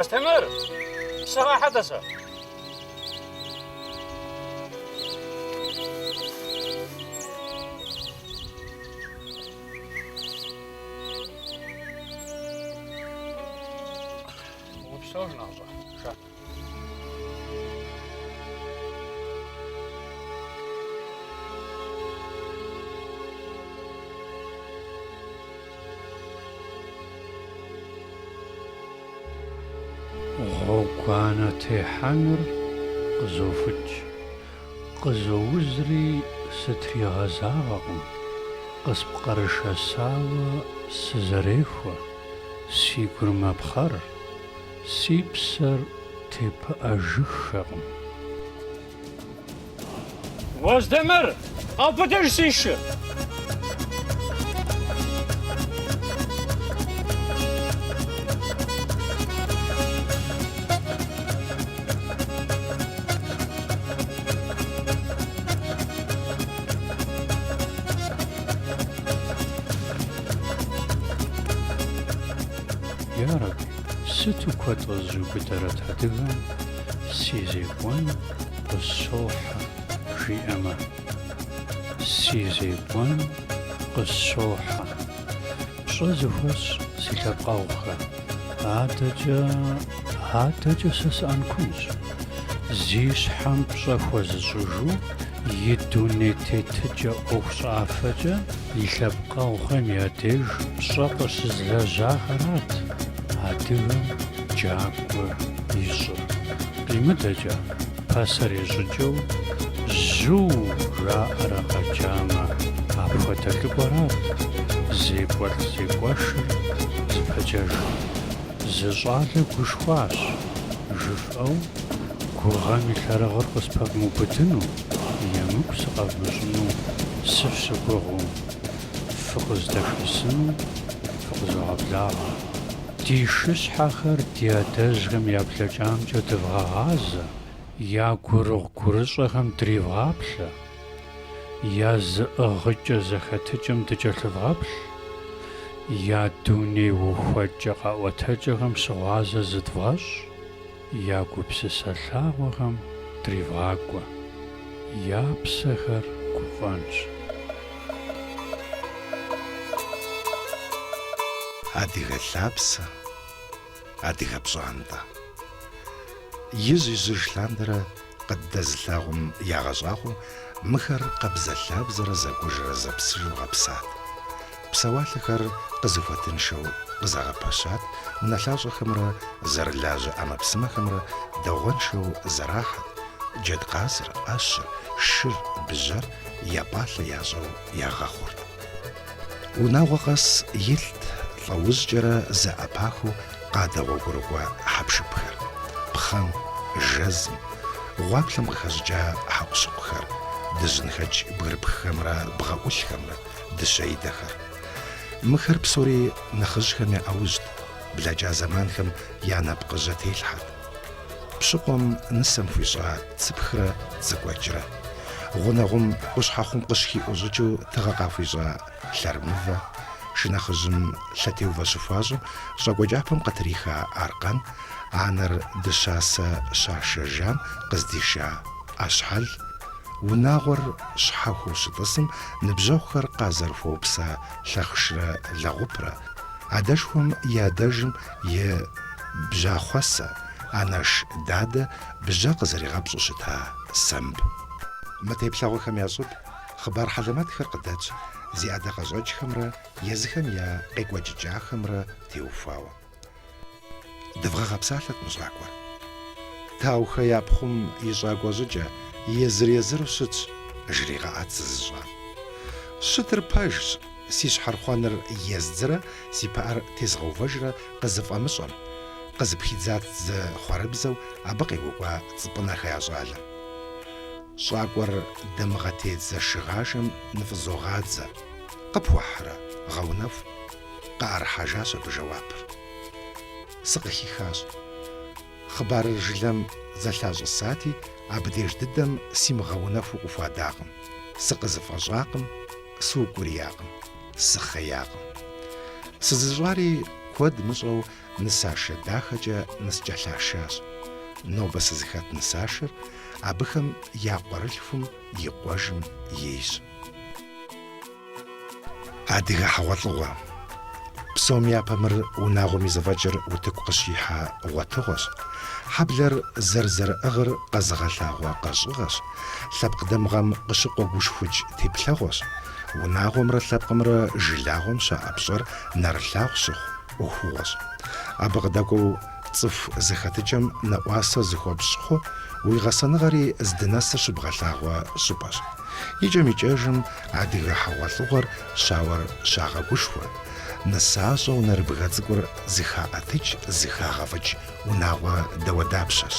استمر الصراحة حدث. وبشلون نرجع؟ غوكانة حمر قزوفج قزوزري ستري غزاغم قصب قرشة ساوى سزريفوة سيكر مبخر سيبسر تيب أجخغم واздемir, al подержи еще. يا ربي ستو كوتغزو قدرت هدغم سيزيبون قصوحة في أمان سيزيبون قصوحة شزفوس سيلقاوخة هاتجا سسأنكوز زيش حمب صفوز زوجو يدوني تتجا أوصافجا يلقاوخة مياتيج صفوس زلزاخرات هاتغم جاكو يزو قيمتجا باسري زوجو زو را أرقا جاما أفوتك القرات زيبوشر زبجر زجال قشواش جفأو كوغامي لارغر قسبق مبتنو يمك سقف بسنو سفسقوغو فقز دفسنو فقز عبلاغا ديشش حخر ديادزغم يابلجام جدفغا غازا يا كورغ كورشغم دريفغابلا يا زغجة زختجم دجلفغابل يا دوني وخوجغا وتجغم سغازا زدفغاش يا كوبسسلاغوغم دريفغاقوا يا بسخر كوفانش أديغ اللابسة أديغ بزواندا يزلاندرا قد دزلاغم ياغزاغو مخر قبزة اللابزرا زاقوجرا زابسر وغبسات بسوالخر قزفوتنشو قزاغباشات ونالاشا خمرا زرلاجا أما بسما خمرا دوغنشو زراحة جد قاسر أشر شر بجر يابالا يازو ياغاخورد وناوغاس يلت لوزجرا زأباخو قادا وغرغوا حبشبخر بخم جزم غوابلم خزجا حقشقخر دزنخج بغربخمرا بغاولخمرا دشايدخر مخر بسوري نخجخم أوجد بلاجا زمانخم يانا بقجتي الحد بشقم نسم في شعات تسبخرا تزكواجرا غنغم قشحاخم قشخي أوججو تغاقا في شعات شارمنفا شناخجم شاتيوفا شفاجو شاقوجابم قطريخا أرقان عنر دشاسة شاشجام قزديشا أشحل وناغر شحاخو شتسم نبجوخر قازر فوبسا شخشرا لغبرا عدشهم يادجم ي بجاخوسا أناش دادا بجا قزري غابزو شتا سمب متى يبلاغوخم يازوب خبار حلمات خرقداتش زيادة قزوج خمرا يزخم يا قيقوججا خمرا تيوفاوا دفغا غابسالت مزغاكوار تاوخا يابخم يزغاكوزجا يزر وشتش جريغا أتزجا شتر باجز سيش حرخوانر يزدزرا سي بار تيزغو فجرا قزف أمشم قزب خيزات ز خواربزو أبقي وقوا تزبنا خياجالا شاكور دمغتيت ز شغاشم نفزوغات ز قبوحرا غونف قار حاجاش بجوابر سقخي خاش خبار الجلم زلاج الساتي عبديش ددم سيم غونف وقفاداغم سقزف أجاقم سوكورياغم سخياغم سزجواري كود مشغو нысашэ дахэкӏэ ныскӏэлъашащ. Нобэ сызыхэт нысашэр абыхэм я къуэрылъхум и къуэжым ейщ. Адыгэ хьэгъуэлӏыгъуэ. Псом япэмыр унагъуэм и зэфӏэкӏыр утыку къыщихьэ гъуэтыгъуэщ. Хьэблэр зэрызэрыӏыгъыр къэзыгъэлъагъуэ къэщӏыгъэщ. Лъэпкъ дамыгъэм къыщыкъуэгушхукӏ теплъэгъуэщ. Унагъуэмрэ лъэпкъымрэ жылагъуэм щаӏэ пщӏэр нэрылъагъу щыхъу ӏуэхугъуэщ. Абы къыдэкӏуэу цӏыху зэхэтыкӏэм нэӏуасэ зыхуэпщӏ хъу, уи гъэсэныгъэри здынэсыр щыбгъэлъагъуэ щӏыпӏэщ. Икӏэм-икӏэжым адыгэ хьэгъуэлӏыгъуэр щауэр щагъэгушхуэ. Нысащӏэу нэрыбгъэ цӏыкӏур зыхаӏэтыкӏ, зыхагъэфӏыкӏ унагъуэ дэуэдапщэщ.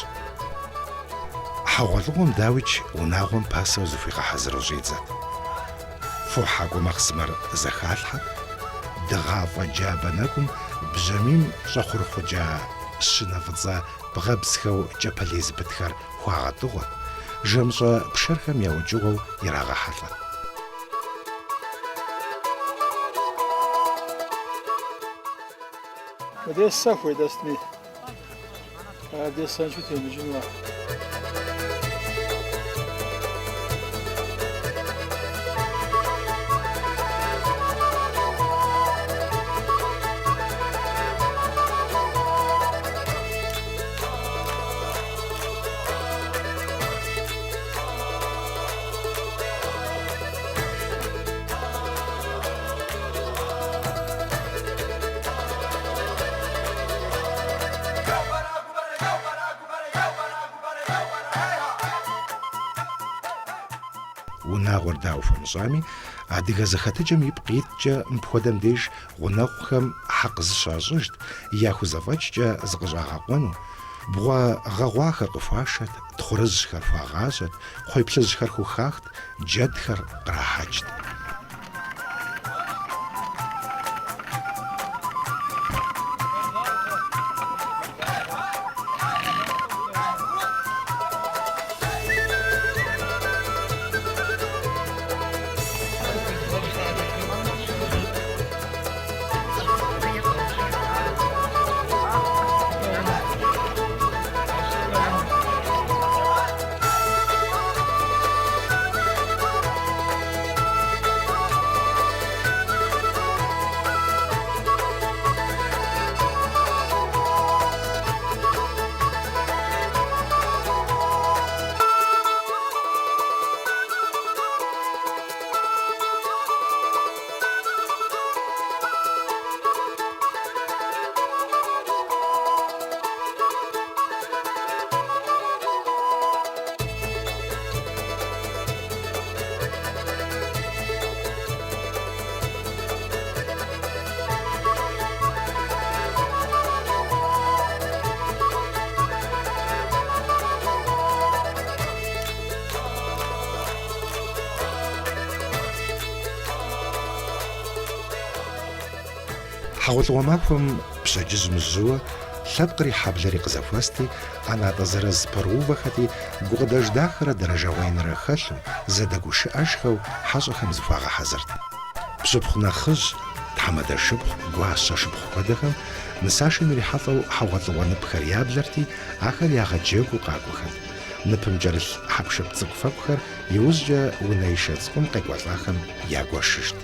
Хьэгъуэлӏыгъуэм дауичӏ унагъуэм пасэу зыхуигъэхьэзыру щӏидзэт. Фо хьэгуэ махъсымэр зэхалъхьэт. Дыгъафӏэ джабэ нэкӏум бжьамийм щӏэхъурхъуэкӏа щынэ фӏыцӏэ бгъэбзхэу кӏэпэлей зыпытхэр хуагъэтӏыгъуэт. Жэмщӏэ пшэрхэм яукӏыгъуэу ирагъэхьэлӏэт. Одесса хуэдэсми. Одессан чуть темжинла. Унагъуэр дауэ хуэмыщӏами, адыгэ зэхэтыкӏэм ипкъ иткӏэ мыпхуэдэм деж гъунэгъухэм хьэ къызыщащӏыжт, яхузэфӏэкӏкӏэ зыкъыщӏагъэкъуэну. Бгъуэ гъэгъуахэр къыхуашэт, тхъурыжьхэр хуагъажьэт, кхъуейплъыжьхэр хухахт, джэдхэр кърахьэкӏт. Хьэгъуэлӏыгъуэ махуэм пщэдджыжь мыжьыуэ, лъэпкъри хьэблэри къызэхуэсти, ӏэнатӏэ зырэз пэрыувэхэти, гукъыдэж дахэрэ дэрэжэгъуейнрэ хэлъу, зэдэгушыӏэжхэу хьэщӏэхэм зыхуагъэхьэзырт. Пщыпхъу нэхъыжь, тхьэмадэ шыпхъу, гуащэ шыпхъу хуэдэхэм нысашэм ирихьэлӏэу хьэгъуэлӏыгъуэ ныпхэр яблэрти, ахэр ягъэджэгуу къакӏуэхэт. Ныпым кӏэрылъ хьэпшып цӏыкӏу фэкӏухэр иужькӏэ унэишэ цӏыкӏум къекӏуэлӏахэм ягуэшыжт.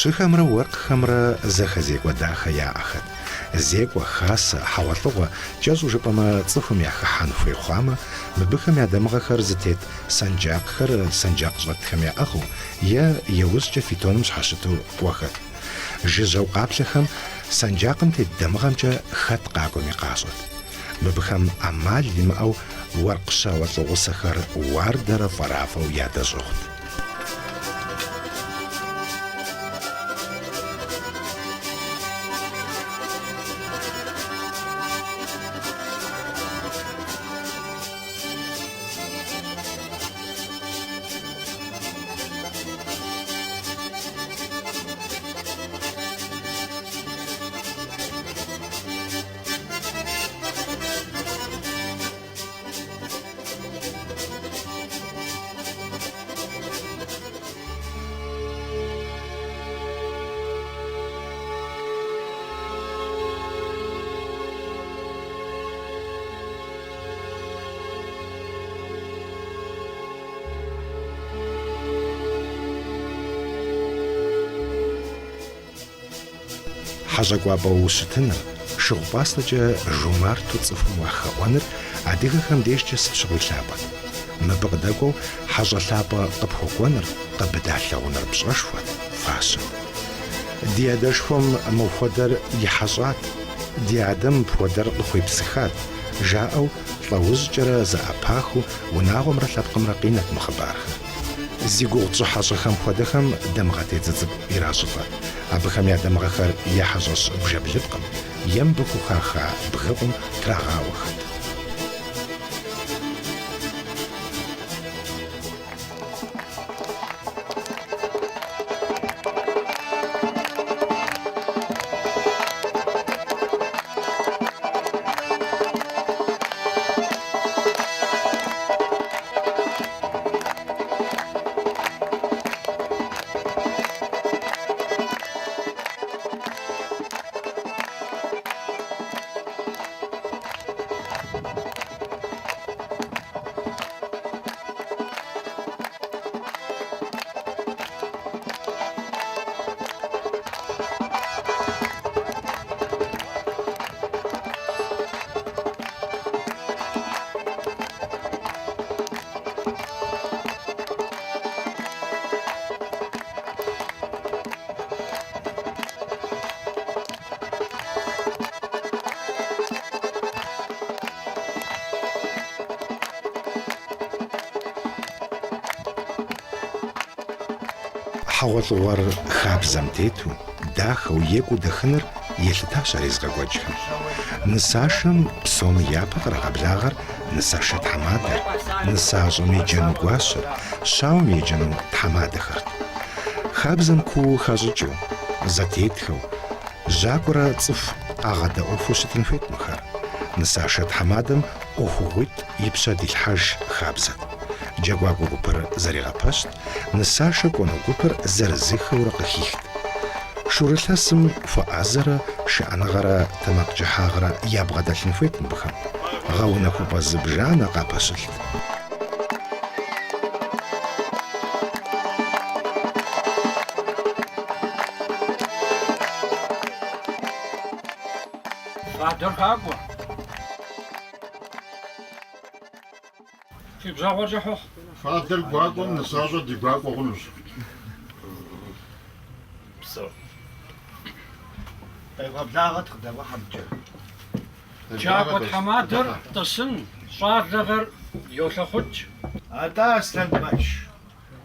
Пщыхэмрэ уэркъхэмрэ зэхэзекӏуэ дахэ яӏэхэт. Зекӏуэ, хасэ, хьэгъуэлӏыгъуэ, кӏэщӏу жыпӏэмэ цӏыхум яхыхьэн хуей хъуамэ, мыбыхэм я дамыгъэхэр зытет сэнджакъхэр сэнджакъ щӏэтхэм яӏыгъыу, е иужькӏэ фитоным щхьэщыту кӏуэхэт. Жыжьэу къаплъэхэм санджакъым тет дамыгъэмкӏэ хэт къакӏуэми къащӏэт. Мыбыхэм ӏэмал имыӏэу уэркъ-щауэ лӏыгъусэхэр уардэрэ фӏэрафӏэу ядэщӏыгът. Хьэщӏэкӏуапӏэ ущытыным шыгъу пӏастӏэкӏэ жумарту цӏыхум уахэӏуэныр адыгэхэм дежкӏэ сыт щыгъуи лъапӏэт. Мыбы къыдэкӏуэу хьэщӏэ лъапӏэ къыпхуэкӏуэныр къыбыда лъагъуныр пщӏэшхуэт, фащэт. Ди адэшхуэм мыпхуэдэр ихьэщӏат, ди адэм мыпхуэдэр къыхуепсыхат, жаӏэу лӏэужькӏэрэ зэӏэпахыу унагъуэмрэ лъэпкъымрэ къинэт мы хъыбархэр. Зи гугъу тщӏы хьэщӏэхэм хуэдэхэм дамыгъэ тедзыцӏыкӏу иращӏыфӏэ. Абыхэм я дамыгъэхэр е хьэщӏэщ бжэблыпкъым, е мбыху хаха бгыкъум трагъауэхэт. Хьэгъуэлӏыгъуэр хабзэм тету, дахэу екӏуу дахыныр елъытащ ар езыгъэкӏуэкӏхэм. Нысашэм псоми япэ кърагъэблагъэр нысашэ тхьэмадэр, нысащӏэм еджэну гуащэр, щауэм еджэну тхьэмадэхэрт. Хабзэм куу хащӏыкӏыу, зэтетхэу, жьакӏуэрэ цӏыху къагъэдэӏуэхуу щытын хуейт мыхэр. Нысашэ тхьэмадэм ӏуэхугъуитӏ и пщэ дилъхьэж хабзэт. Джэгуакӏуэ гупыр зэригъэпэщт, нысашэ кӏуэну гупыр зэрызыххэурэ къыхихт. Шурылъэсым хуэӏэзэрэ, шыӏэныгъэрэ, тэмакъкӏыхьагърэ ябгъэдэлъын хуейт мыбыхэм. Гъэунэхупӏэ зыбжанэ къапэщылът. Фадэр хакӏуэ. Фи бжьагъуэкӏэ хъуху. Фадэр гуакӏуэм нысащӏэ ди гуакӏуэ хъунущ. Псо. Къегъэблагъэт къыдэуэхьэмкӏэ. Джакӏуэ тхьэмадэр тӏысын, щӏалэгъэр йолъэхъукӏ. Атӏэ Аслъэнбэч,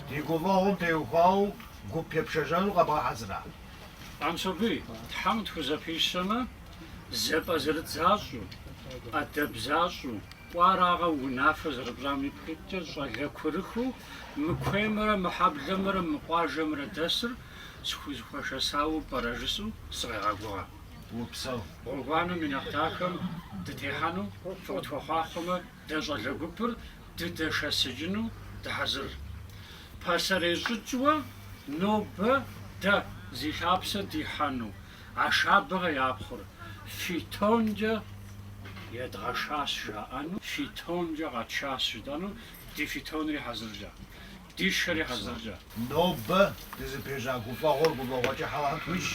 ди гуфӏэгъум теухуауэ гуп епшэжьэну къэбгъэхьэзыра? Амсобий, тхьэм тхузэпищэмэ, зэпӏэ зэрыт защӏу, ӏэдэб защӏу, кӏуарагъэ унафэ зэрыпщӏам ипхъитӏкӏэ щӏалэ курыху, мыкуеймрэ, мыхьэблэмрэ, мыкъуажэмрэ дэсыр схузэхуэшэсауэ пӏэрэжысу сыкъегъэгугъэ. Упсэу. Гъуэгуанэм и нэхъ дахэм дытехьэну, фыкъытхуэхъуахъуэмэ, дэ щӏалэ гупыр дыдэшэсыжыну дыхьэзыр. Пасэрей щӏыкӏыуэ нобэ дэ зи лъапсэ дихьэну, а шабэгъэ япхъур фи тонкӏэ едгъэшащ жаӏэну, фи тонкӏэ къэтшащ жытӏэну, ди фи тонри хьэзыркӏэ, ди шэри хьэзыркӏэ. Нобэ дызыпежьа гуфӏэгъуэр гуфӏэгъуэкӏэ хьэгъуэм тхуищ.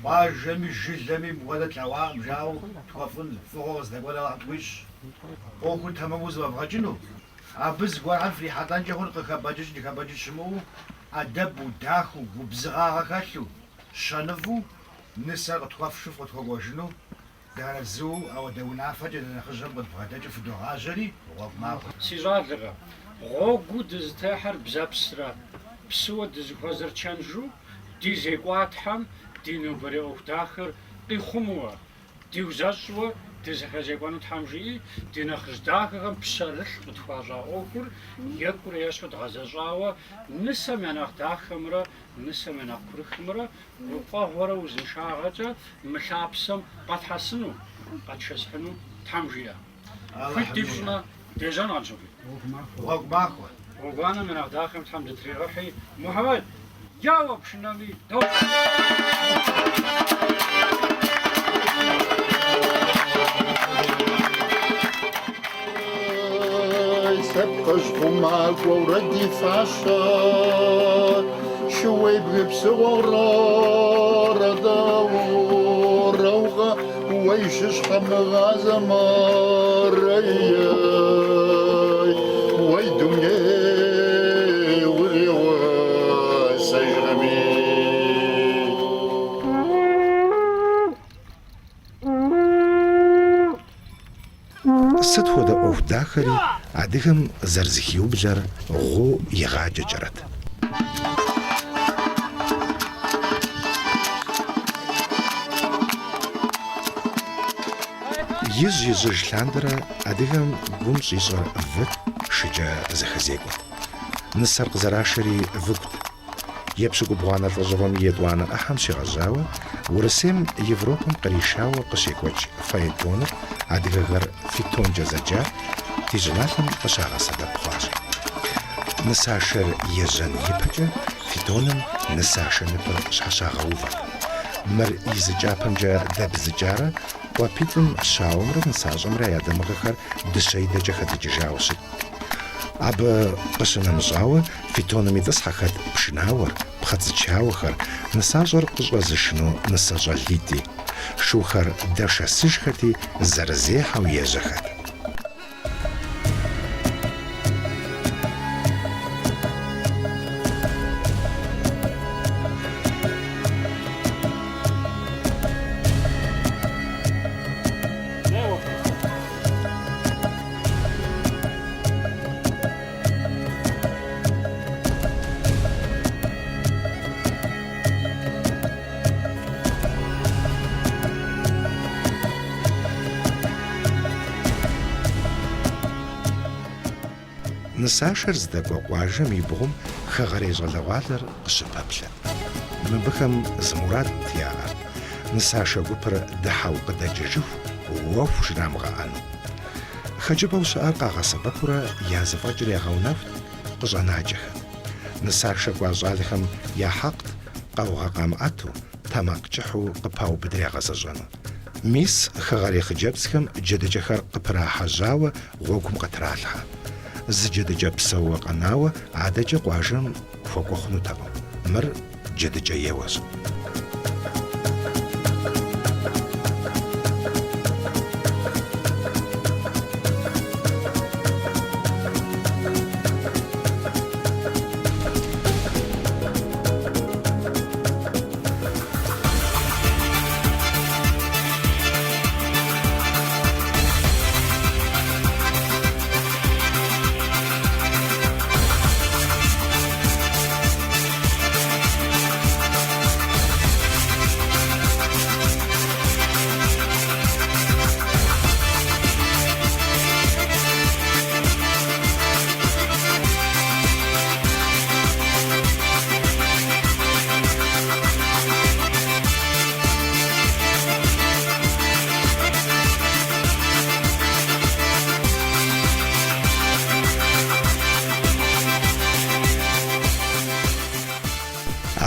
Къуажэми жылэми мыхуэдэ тлъэгъуакъым жаӏэу тхуэфӏын фӏыгъуэ къыздэгуэнэгъуэм тхуищ. Ӏуэхур тэмэму зыфӏэвгъэкӏыну, абы зыгуэрхьэр фрихьэлӏэнкӏэ хъун къыхэбэкӏыж ныхэбэкӏыж щымыӏэу, ӏэдэбу, дахэу, губзыгъагъэ хэлъу, щэныфӏу, نسا قطوف شوف قطوجنو دار الزو أو دونافة جد نخرج بقدر في دعاجري وما سيزادلغا غوغو دزتاحر بزابسرا بسوى دزخوزر تشانجو دي زيقواتحم دي نوبري اوفتاخر قي خموة دي وزاسوا دي زخازيقوانو تحمجي دي نخرج داخرم بسالح بتخواجا اوكر يكور ياسو دغازاجاوا نسا مناخ داخمرا نسا مناخ كرخمرا وقاهورا وزنشاغتا ملابسم قد حسنو قد شسحنو تحمجيا فيت ديفشنا ديجان عجبي وغماخوة وغانا من أخداخم الحمد تريغحي محمد جاوب شنامي دوب سبقش بماك وردي فاشا شوي بغبس غرار داور روغا ويشش حمغازة ماريا ويدمي وريوا سجرمي Сыт хуэдэ ӏуэху дахэри адыгэм зэрызэхиублэр гъу игъаджэкӏэрэт. Ижь лъандэрэ адыгэм гум щӏищӏэр вы шыкӏэ зэхэзекӏуэт. Нысэр къызэрашэри выгут. Епщыкӏубгъуанэ лӏэжьыгъуэм и етӏуанэ ӏыхьэм щигъэжьауэ Урысейм, Европэм къришауэ къыщекӏуэкӏ фаэтоныр адыгэхэр фитонкӏэ зэджа ди щӏыналъэм къыщагъэсэбэп хъуащ. Нысашэр ежьэн ипэкӏэ фитоным нысашэ ныпыр щхьэщагъэувэрт. Мыр и зыкӏапэмкӏэ дэбзыкӏарэ къуапитӏым щауэмрэ нысащӏэмрэ я дамыгъэхэр дыщэ-идэкӏэ хэдыкӏыжауэ щытт. Абы къыщынэмыщӏауэ фитоным итӏысхьэхэт пшынауэр, пхъэцӏычауэхэр, нысащӏэр къыщӏэзышыну нысэ щӏэлитӏи, шухэр дэшэсыжхэти зэрызехьэу ежьэхэт. Нысашэр здэкӏуэ къуажэм и бгъум хэгъэрей щӏалэгъуалэр къыщыпэплъэт. Мыбыхэм зы мурад яӏэт. Нысашэ гупыр дыхьэу къыдэкӏыжыху, уэху жрамыгъэӏэну. Хэкӏыпӏэу щыӏэр къагъэсэбэпурэ я зэфӏэкӏыр ягъэунэхут къыщӏэнаджэхэм. Нысашэ кӏуа щӏалэхэм я хьэкът къэугъэ къамыӏэту, тэмакъ кӏыхьу къыпаубыдыр ягъэзэщӏэну. Мис хэгъэрей хъыджэбзхэм джэдыкӏэхэр къыпрахьэжьауэ гъуэгум къытралъхьэ. Зы джэдыкӏэ псэууэ къэнауэ адэкӏэ къуажэм хуэкӏуэ хъунутэкъым. Мыр джэдыкӏэ еуэщ.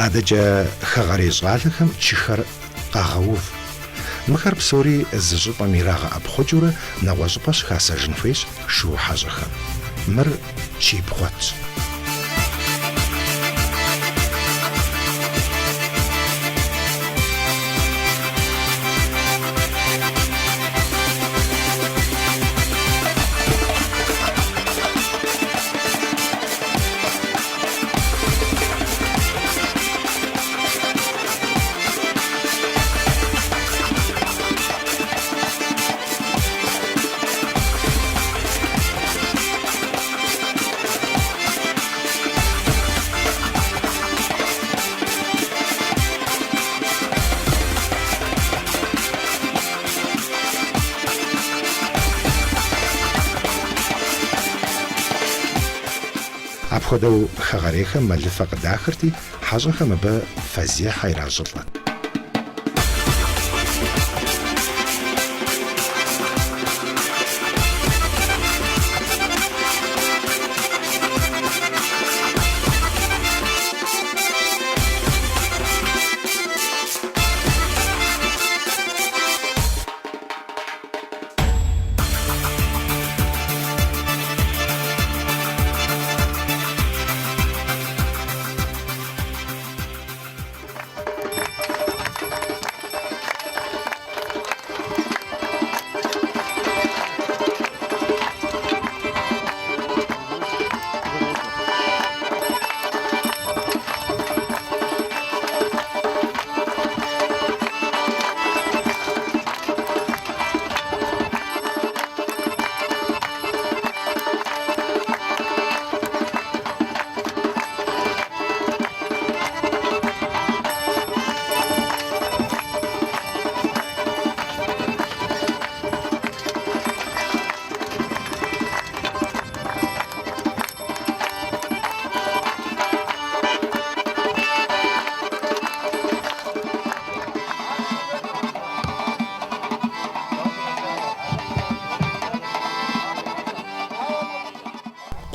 Адэкӏэ хэгъэрей щӏалэхэм чыхэр къагъэув. Мыхэр псори зы щӏыпӏэм ирагъэӏэпхъукӏыурэ нэгъуэщӏыпӏэ щыхасэжын хуейщ шу хьэщӏэхэм. Мыр чипхъуэтщ. Апхуэдэу хэгъэрейхэм мэлыфэ къыдахырти, хьэщӏэхэм абы фэзехьэ иращӏылӏэт.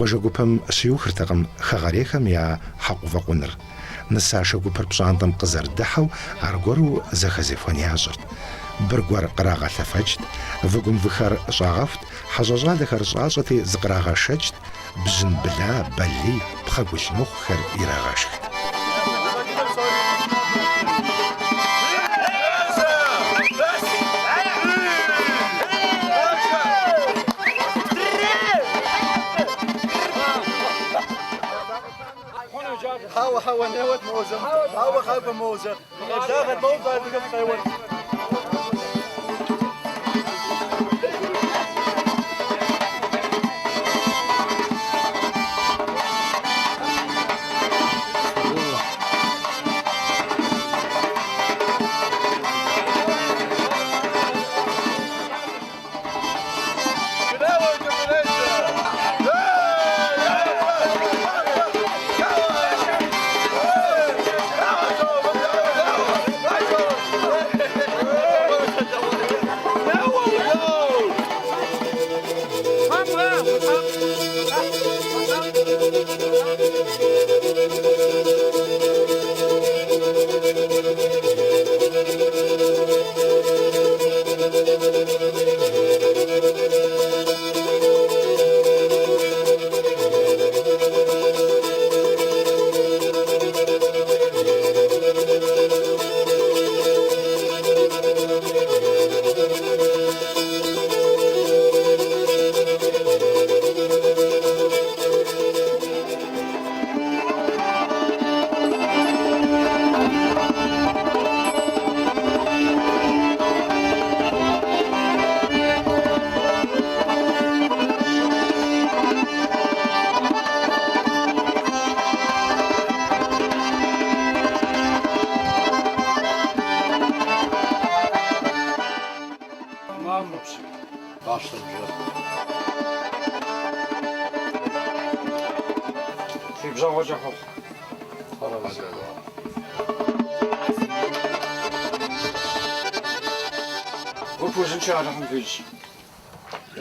Къуажэ гупэм щиухыртэкъым хэгъэрейхэм я хьэкъувэкъуныр. Нысашэ гупыр пщӏантӏэм къызэрыдыхьэу, аргуэру зэхэзехуэн ящӏырт. Быргуэр кърагъэлъэфэкӏт, выгум выхэр щӏагъэхут, хьэщӏэ щӏалэхэр щӏащӏэти зыкърагъэшэкӏт, бжьын бла, балий, пхъэгулъмыхъухэр ирагъэшхт. حاوة نوت موزة حاوة خلف موزة داخل موزة بقف حيوان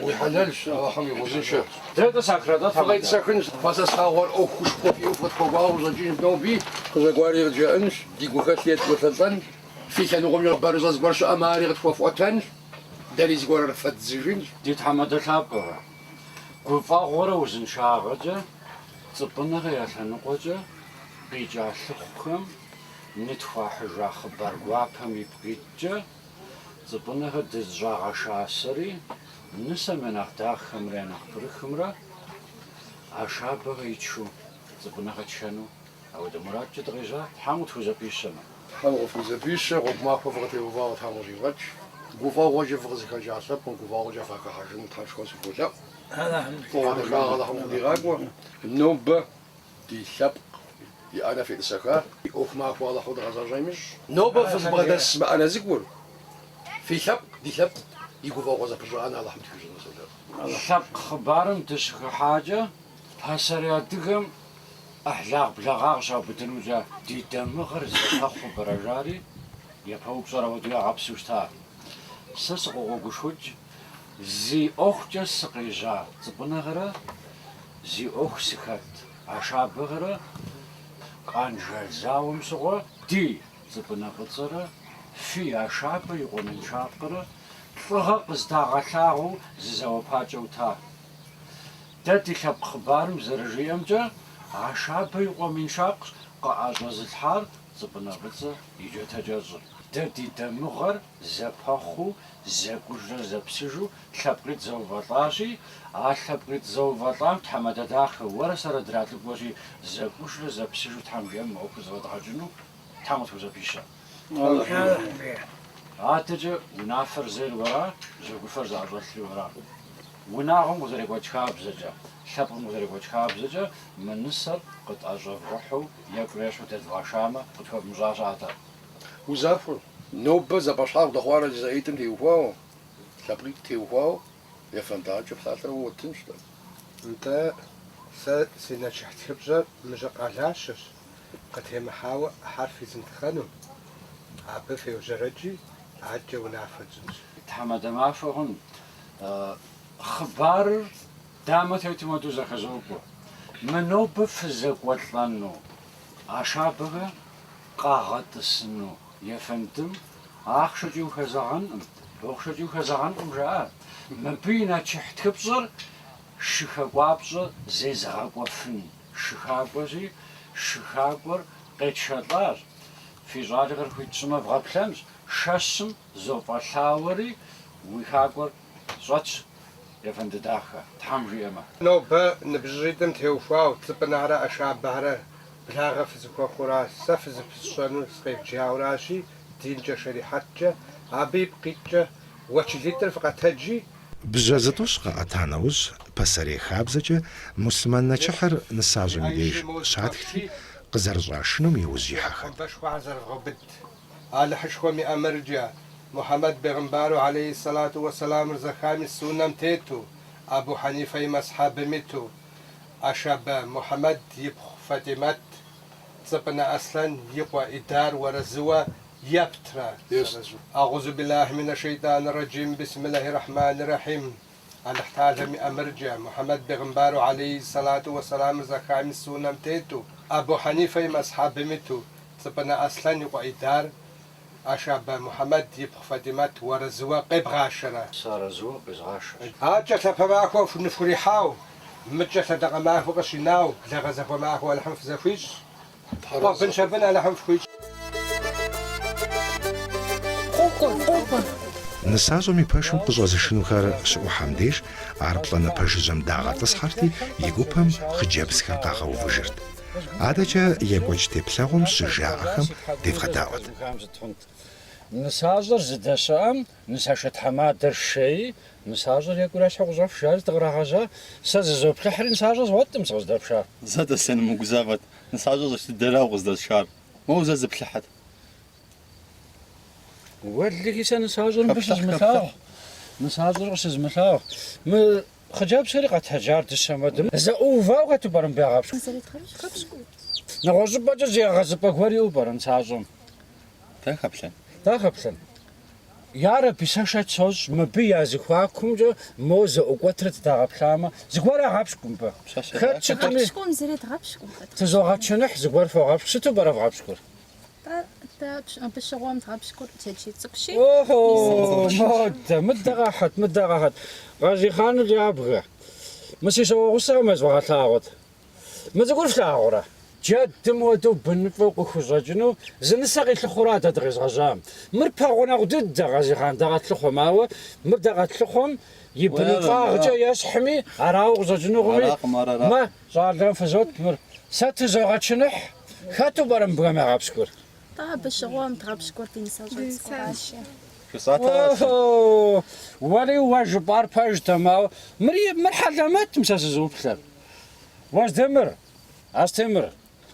ويحللش راهم يوزنش ده ساكرة فقيت ساكنش فاسا صاور او خوشكو في اوفت كوغاو زجين بي كذا غواري رجعنش دي غوخاتيت وتلطن في كانوا غمي بارزاز برش اماري غتفوفوتن داري زغور رفت زجين دي تحمد الحابة قفا غورة وزن شاغجة زبنا غير سنقوجة بيجا شخكم نتفا حجا خبر غوابهم يبقيتجة زبنا غدز جاغا شاسري نسا مناخ داخم ريناخ برخمرا عشابة غيتشو زبنا غتشانو او دمرات جدغيجا حامو توزا بيشنا حامو توزا بيشنا غوما فغتي وفاغت حامو جيغاتش غوفا غوجي فغزيكا جاسب غوفا غوجا فاكا حاجن تاشكو سفوتا هذا غوغا حامو ديغاقوا النوبة دي سبق دي انا في السكار اوخما فوالا خود غزا جايمش نوبة فزبغدا السماء انا زيكور في سبق دي سبق يقول غزا برجعنا على حمد سبق خبارم تشكو حاجة هسريا دقم أحلاق بلاغ شابتنوجا دي دمغر زخخو برجاري يفوق وديا عبسوشتا سسقو غوشوج زي أخجا سقيجا زبنغرا زي أخ سكت عشابغرا قانجا زاوم سغو دي زبنغرا في عشاب يقومن شاقرا فغق زداغلاغو زواباجوتا دادي خب خبارم زرجيم جا عشاب يقومن شاق قاعز الحال زبنغرا يجو تجازر دادي دمغر زباخو زكوجا زبسجو خبرت زوفاطاشي خبرت زوفاطام تحمد داخل ورا سر درات بوشي زكوجا زبسجو تحمل موك زوطاجنو تحمد زبيشا عاتجا ونافر زير ورا زوفر زعرتلي ورا وناهم وزري وجهاب زجا شبهم وزري وجهاب زجا من نصر قد اجر روحو يقريشو تدواشامه قد هو مجاجاتا وزافر نوبة زباشار دخوارة جزائيتم تيوفاو شابريك تيوفاو يفنداج بثلاثة وتنشتا انت سنجحت خبزة مجق علاشش قد هي محاوة حرفي زنتخانو عبا في وجرجي عجا ونافجنش تحمد ما فهم خبار دامت يتمدو زخزوكو منو بفزق وطلانو عشابغا قاغت السنو يفندم أخشجوا خزعان جاء من بينا تحت كبزر شخابزر زي زغابوفن شخابزي شخابر قيت شطار في زادغر في تسمى بغابلامز شاسم زوبالاوري ويخابر صوت يفند داخل تحمجي أما نوبة نبجيدم تيوفاو تبنارا أشابارا بلاغة فزكو خورا سفز بسشانو سقيف جاوراشي دينجا شريحاتجا عبيب قيتجا وچليتر فقط هجي بجازتوش قاعتانوز بسري خابزجا مسلمان نچحر نساجم ديش شاتختي قزرجاشنو ميوزيحخ بشخو عزر غبت على حشخومي أمرجا محمد بغنبارو عليه الصلاة والسلام رزخامي السونم تيتو أبو حنيفة مسحاب ميتو أشاب محمد يبخ فاطمة زبنا أصلا يقوى إدار ورزوة يبترا أعوذ بالله من الشيطان الرجيم بسم الله الرحمن الرحيم على احتاجم أمرجع محمد بغنبارو عليه الصلاة والسلام زخامي السونم تيتو أبو حنيفة مسحاب ميتو زبنا أصلا يقوى إدار أشاب محمد يبخ فاطمة ورزوة قيب غاشرة صار زوق بزغاشر هاجا تفماكو في نفريحاو متجا تدق معه قشناو لا غزف معه ولا حنف زفيش طب شبنا على حنف خويش نساجمي باشم قزوزشنو خار سو حمديش عربلنا باشجم داغات صحرتي يقوبهم خجابس خلقاغا وفجرت عادجا يقوش تبلاغم سجاعهم ديفغداوت نساجر زدشام نساشت حماد الشيء نساجر يقول اش غزف شاز تغراغجا سازو بحر نساجر زوتم ساز دبشا زاد السن مغزافت نساجر تدراو غزد الشار مو زاد بلحد واللي كيسا نساجر باش زمثاو نساجر باش زمثاو ما خجاب سرقة تجار السماد زا اوفا وغتبرم بها غابش نغزب باجا زي غزب غوري اوبر نساجر تخبشن تخبشن يا ربي ساشات صوز مبيا زخواكم جو موزة وقترت تغبشامة زغورا غابشكم با غابشكم زريت غابشكم تزوغات شنح زغور فوق غابش ستو برا غابشكور بشغوام غابشكور تشي تسقشي اوه مدة غاحت غازي خان اللي عبغى مسي سوا غصة ما زوغات لاغوت ما تقولش لاغورا جد مودو بنفوق خزاجنو زنساقي الخورات دغيز غزام مرباغونا غدد غازي خان دغات لخو ماو مردغات لخوم يبنو فاغجا يسحمي اراو غزاجنو غمي ما زالن فزوت مر سات زوغات شنح خاتو برم بغا غابشكور طاب بشغوام غابشكور تنساجو ساشي اوه ولي واجبار باج تماو مرحله ما تمساس زوبتر واش دمر استمر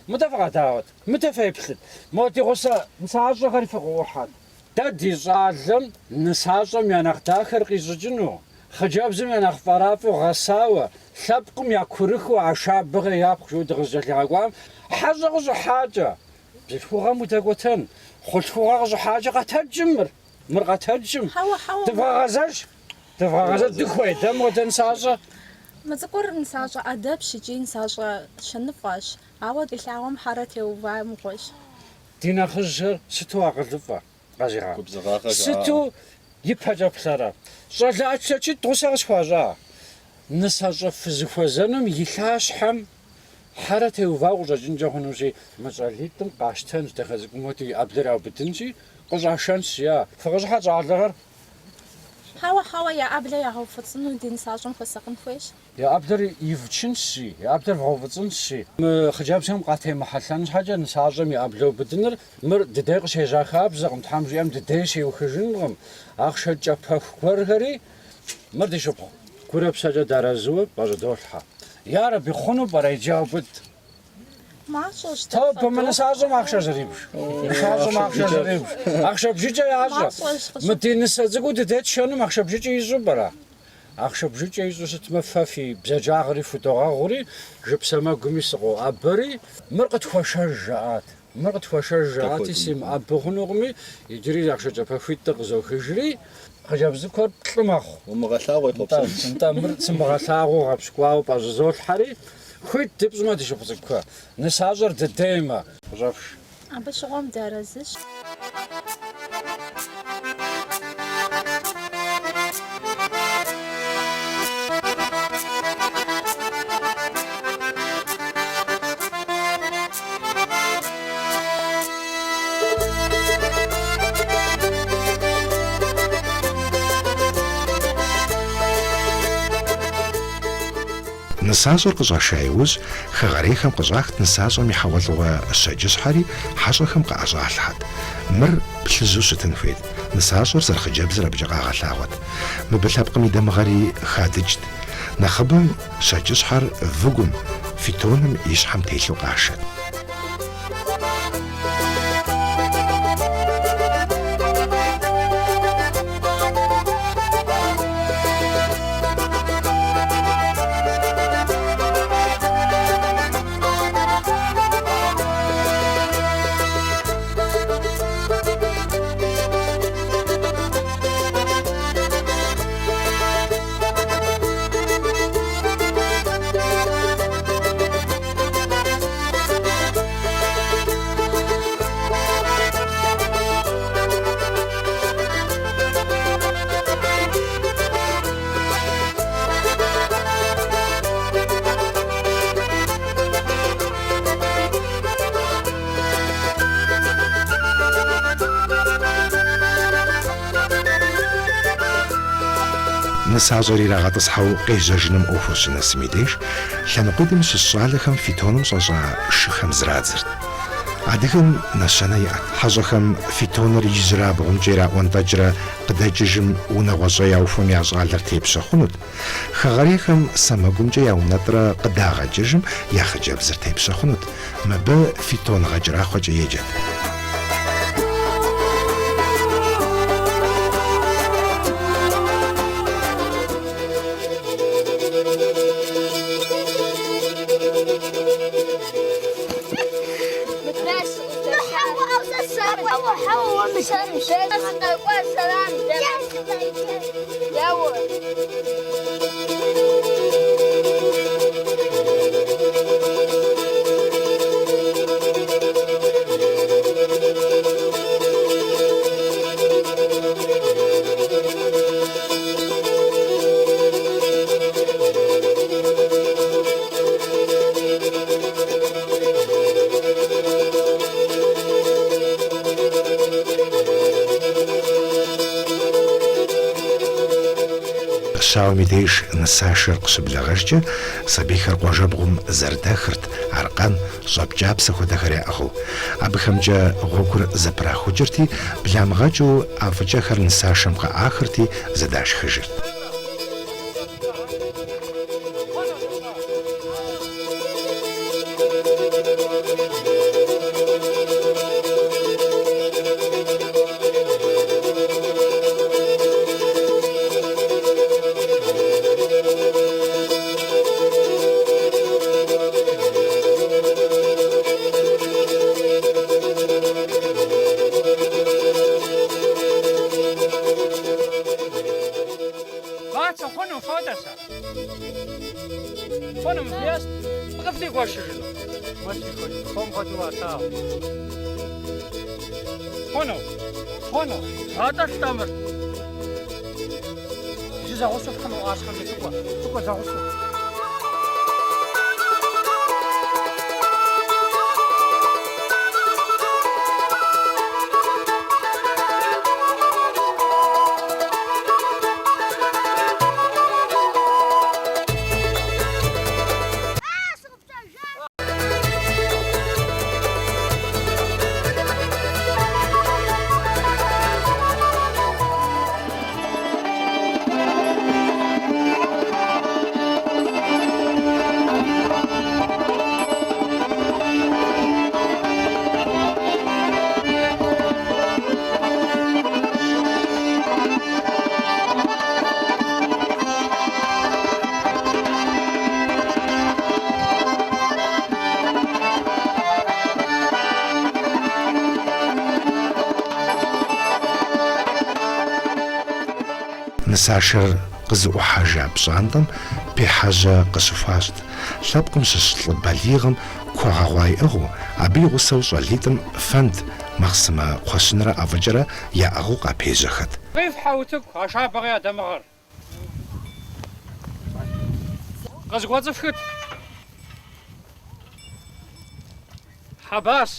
متفق داوت متفايبل موتي غصة نساجر غير فوق واحد دادي ظالم نساجم يا نختاخر قيزجنو хъыджэбзым я нэхъ фӀэрапӀэу гъэсауэ, лъэпкъым я курыхыу а шабыгъэ япхъ жыуэ дыкъызэщӀэлъагъуам хьэщӀэ къыщӀыхьакӀэ, бзылъхугъэм удэкӀуэтэн, хъулъхугъэ къыщӀыхьакӀэ къэтэджым мыр къэтэджым. Дывгъэгъэзэж дыхуейдэ мыуэдэ нысащӀэ? Мы цӏыкӏур нысащӏэ ӏэдэбщ икӏи нысащӏэ щэныфӏэщ, ауэ къилъагъуэм хьэрэ теува мыгъуэщ. Ди нэхъыжьыр сыту акъылыфӏэ къэзигъа. Сыту ипэкӏэ плъэрэ. ЩӀалэӀэкӀэкӀи тӀусэ къысхуащӀа. Нысащӏэ фызыхуэзэнум и лъащхьэм хьэрэ теувау къыщӀэкӀынкӀэ хъунущи, мы щӏалитӏым къащтэнщ, дахэ зыкъым хуэдэу и ӏэблэр яубыдынщи, къыщӀашэнщ, фыкъыщхьэ щӀалэгъэр. Хьэуэ я ӏэблэр ягъэуфӏыцӏыну ди нысащӏэм хуэсакъын хуейщ. Я ӏэблэр ивчынщи, я ӏэблэр вгъэувыцӏынщи. Мы хъыджэбзхэм къатемыхьэлъэн щхьэкӏэ нысащӏэм и ӏэблэ убыдыныр мыр дыдей къыщежьа хабзэкъым, Тхьэм жиӏэм дыдей щеухыжынкъым. Ахъшэ кӏэпэху гуэрхэри мыр ди щыпхъу гурыпсэкӏэ дарэзыуэ пӏэщӏыдолъхьэ. Ярэби хъуну пӏэрэ иджы абыд? Топ мы нысащӏэм ахъшэ зэрибж. Нысащӏэм ахъшэ зэрибж. Ахъшэбжыкӏэ ящӏэ. Мы ди нысэ цӏыкӏуу дыдей тшэным ахъшэбжыкӏэ ищӏу пӏэрэ? Ахъшэбжыкӏэ ищӏу сытмэ фэ фи бзаджагъэри фудогъэгъури жыпсэмэгуми сыкъоӏэбэри мыр къытхуэшэж жаӏат. Мыр къытхуэшэж жаӏати симыӏэбы хъунукъыми, иджыри ахъшэ кӏэпэхуитӏыр къызохыжри хъыджэбзыр куэд плӏы мэхъу. Умыгъэлъагъуэ попсэм. НтӀэ мыр сымыгъэлъагъуэу гъэпщкӀуауэ пӀэщӀызолъхьэри хуит дыпщӀмэ ди щыпхъу цӀыкӀухэ. Нысащӏэр дыдеймэ къыщӀэфш. Абы щыгъуэм дарэзыщ. Нысащӏэр къыщӏаша иужь хэгъэрейхэм къыщӏахт нысащӏэм и хьэгъуэлӏыгъуэ щэджыщхьэри хьэщӏэхэм къыӏэщӏалъхьэт. Мыр плъыжьу щытын хуейт. Нысащӏэр зэрыхъыджэбзыр абыкӏэ къагъэлъагъуэт. Мыбы лъэпкъым и дамыгъэри хадыджт. Нэхъыбэм щэджыщхьэр выгум, фитоным и щхьэм телъу къашэт. Нысащӏэр ирагъэтӏысхьэу къежьэжыным ӏуэхур щынэсым и деж лъэныкъуитӏым щыщ щӏалэхэм фитоным щӏэщӏа шыхэм зрадзырт. Адыгэм нэщэнэ иӏэт. Хьэщӏэхэм фитоныр ижьрэ абгъумкӏэ ираӏуэнтӏэкӏрэ къыдэкӏыжым унэгъуэщӏэ яухуэм я щӏалэр тепщэ хъунут. Хэгъэрейхэм сэмэгумкӏэ я унэтӏрэ къыдагъэкӏыжым я хъыджэбзыр тепщэ хъунут. Мыбы фитон гъэкӏырахъуэкӏэ еджэт. Щауэм и деж нысашэр къыщыблэгъэжкӏэ сабийхэр къуажэбгъум зэрыдэхырт, аркъэн, щӏэпкӏапсэ хуэдэхэр яӏыгъыу. Абыхэмкӏэ гъуэгур зэпрахуэкӏырти, бламыгъэкӏыу ӏэфӏыкӏэхэр нысашэм къэӏахырти, зэдашхыжырт. Фону фотоса. Фону мбияст. Бгъфти гуашыжыну. Мати ходи. Фон ходила тау. Фону. Аташ тамыр. Изи загусу фону ашханды тука. Тука загусу. Нысашэр къызыӏухьэжа пщӏантӏэм пехьэжьэ къыщыхуащӏт. Лъэпкъым щыщ лӏы балигъым куэгъэгъуа иӏыгъыу, абы и гъусэу щӏалитӏым фэнд, махъсымэ кхъуэщынрэ ӏэфӏыкӏэрэ яӏыгъыу къапежьэхэт. Къифхьэ утыку, ашабгъи адамыгъэр. Къызгуэцӏыфхыт. Хьэбас,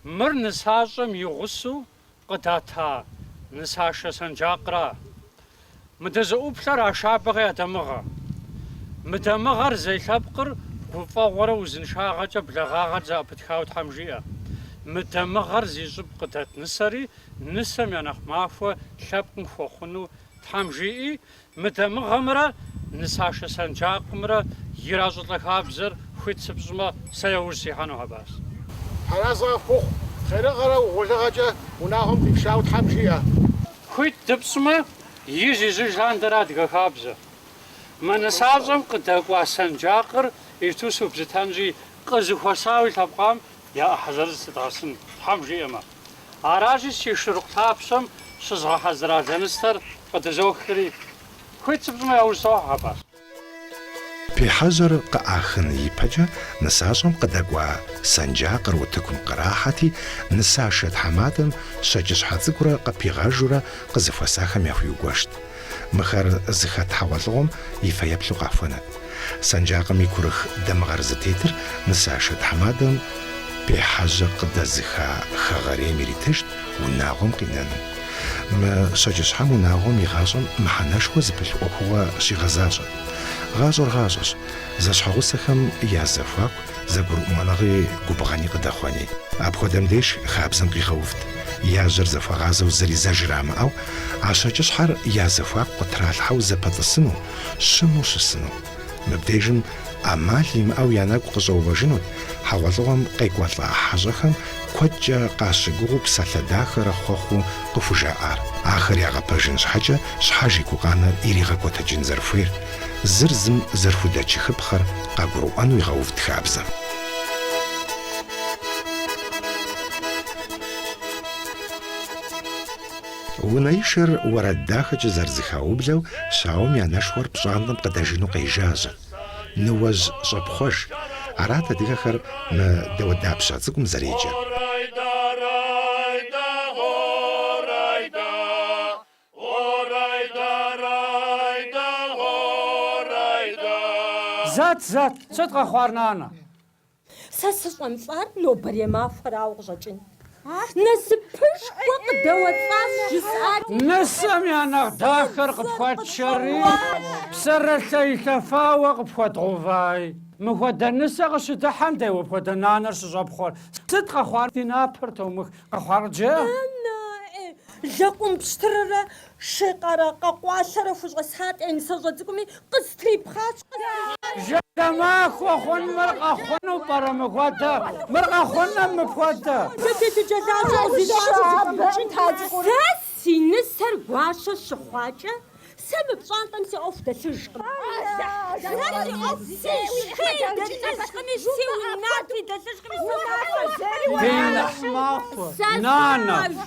мыр нысащӏэм и гъусэу къыдата нысашэ сэнджакърэ. Мыдэзыӏуплъэр ашабгъи адамыгъэ. Мыдэмыгъэр зей лъэпкъыр гуфӏэгъуэрэ узыншагъэкӏэ благъагъэр зэӏэпытхауэ Тхьэм жиӏэ. Мыдэмыгъэр зи щӏыб къыдэт нысэри нысэм я нэхъ махуэ лъэпкъым хуэхъуну Тхьэм жиӏи, мыдэмыгъэмрэ нысашэ сэнджакъымрэ иращӏылӏэ хабзэр хуит сыпщӏмэ, сэ яужь сихьэну Хьэбас. Хьэразгъэ хъуху, хъерыгъэрэ угъулыгъэкӏэ унагъуэм къипшауэ Тхьэм жиӏэ. Хуит дыпщӏмэ, иж изыжьрэ адыгэ хабзэ. Мы нысащӏэм къыдэкӏуа сэнджакъыр иту субзытэнщи къызыхуэсауи лъэпкъам я ӏыхьэ зытдгъэсын Тхьэм жиӏэмэ. Аращи си шырыкъу тапщэм щызгъэхьэзыра лэныстэр къыдызохри. Хуит сыпщӏмэ яужь сохьэ Хьэбас. Пехьэжьэр къыӏахын ипэкӏэ нысащӏэм къыдэкӏуа сэнджакъыр утыкум кърахьэти, нысашэ тхьэмадэм щэкӏыщхьэ цӏыкӏурэ къыпигъэжурэ къызыхуэсахэм яхуиугуэшт. Мыхэр зыхэт хьэгъуэлӏыгъуэм и фэеплъу къахуэнэт. Сэнджакъым и курых дамыгъэр зытетыр нысашэ тхьэмадэм пехьэжьэ къыдэзыха хэгъэрейм иритыжт унагъуэм къинэну. Мы щэкӏыщхьэм унагъуэм и гъащӏэм мыхьэнэшхуэ зыпылъ ӏуэхугъуэ щигъэзащӏэ. Гъащӏэр гъащӏэщ, зэщхьэгъусэхэм я зэхуаку зэгурыӏуэныгъи губгъэни къыдэхъуэни. Апхуэдэм деж хабзэм къигъэувт. Яжьэр зэхуагъазэу зыри зэ жрамыӏэу, а щэкӏыщхьэр я зэхуаку къытралъхьэу зэпэтӏысыну, щыму щысыну. Мыбдежым ӏэмал имыӏэу я нэгу къыщӏэувэжынут хьэгъуэлӏыгъуэм къекӏуэлӏа хьэщӏэхэм куэдкӏэ къащыгугъу псалъэ дахэрэ хъуэхъуу къыхужаӏар. Ахэр ягъэпэжын щхьэкӏэ щхьэж и гукъанэр иригъэкӏуэтэкӏын зэрыхуейр. Зыр зым зэрыхудэчыхыпхъэр къагурыӏуэну игъэувт хабзэм. Унэишэр уэрэд дахэкӏэ зэрызыхаублэу, щауэм я нэшхуэр пщӏантӏэм къыдэжыну къежьажьэ. Ныуэжь щӏэпхъуэж. Арат адыгэхэр мы дэуэдапщэ цӏыкӏум зэреджэ. Зэт, сыт къэхъуар нанэ? Сэ сыщӏэмылӏар нобэрей махуэрауэ къыщӏэкӏын. Насыпышхуэ къыдэуэлӏащ жысӏати. Нысэм я нэхъ дахэр къыпхуэтшэри, псэрэ илъэфауэ къыпхуэдгъувай. Мыхуэдэ нысэ къыщыдыхьэм дей апхуэдэ нанэр щыщӏэпхъуэр. Сыт къэхъуар ди напэр томых къэхъуар джэ? Лэкъум пщтыррэ шикъэрэ къэкъуалъэрэ хущӏэсатӏ нысэщӏэ цӏыкӏуми къыстрипхъащ. Жэдэмахуэ хъунмэр къэхъуну пӏэрэ мыхуэдэ? Мыр къэхъунэм мыпхуэдэ? Сэ си нысэр гуащэ щыхъуакӏэ, сэ мы пщӏантӏэм си ӏуэху дэлъыжкъым.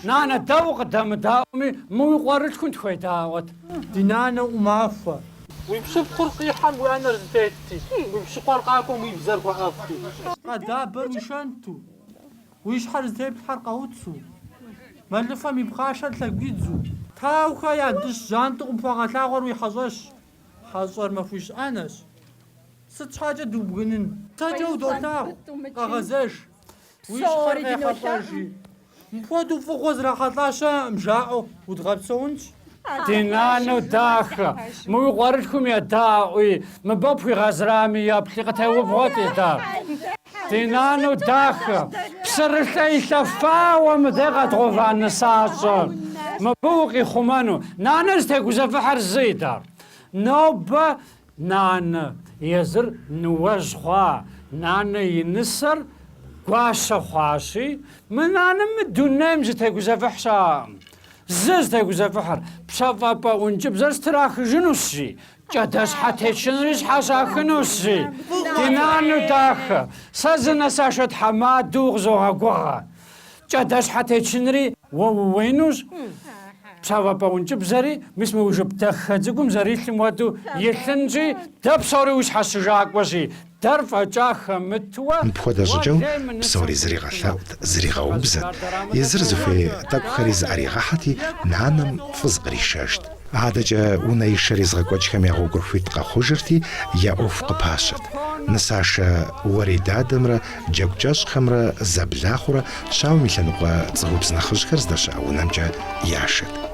Нанэ дэуэ къыдэмыдаӏуэми, мы уи къуэрылъхун тхуедаӏуэт. Ди нанэ ӏумахуэ. ويمشيبخر قيحان وانا رزداتي ويمشيقور قاكم ويبزر وقافتي قدابر وشانتو ويشحر زي بحرقه وتسو ما لفا ميبقاشا تلاقيتزو تاوكا يا دش جانتو مفاقا تلاغور ويحظاش حظر ما فيش اناش ست حاجه دوبغنن تاجو دوتاو قاغزاش ويشحر قيحاجي مفادو فوق راح طاشا مجاعو وتغبسونش دينانو داخ مو يغوركم يا داوي ما بابي غزرامي يا بخيقة وبغوتي دا دينانو داخ بسرتي شفا ومدغت غوفان ساصو ما بوقي خمانو نانز تيكوزا فحر الزيدار نوب نان يزر نوزخوا نان ينسر قواشا خواشي من انا مدونام جتيكوزا فحشا زز تيكوزا فحر بشافا ونجب زز تراخ جنوسي جداش حتى شنريش حشاكنوسي دينانو داخ سازنا ساشت حماد دوغزوها قوغا جداش حتى شنري ووينوش بشافا ونجب زري مسمو وجب تخزقوم زري لمواتو يلنجي دبصوري وش حسجاك وشي درفا جاخ متوا مبخودا جاو بصوري زريغا ثاوت زريغا وبزت يزرزو في تاكو خريز عريغا حتي نانم فزغري شاشت هذا جا ونا يشريز غاكوش كم يغو غرفيت خجرتي يا أوفق باشت نساشا وريداد مرا جاكوش خمرا زبلاخورا شاو ميلانوغا تزغوب زنخرج كرزداشا ونمجا ياشت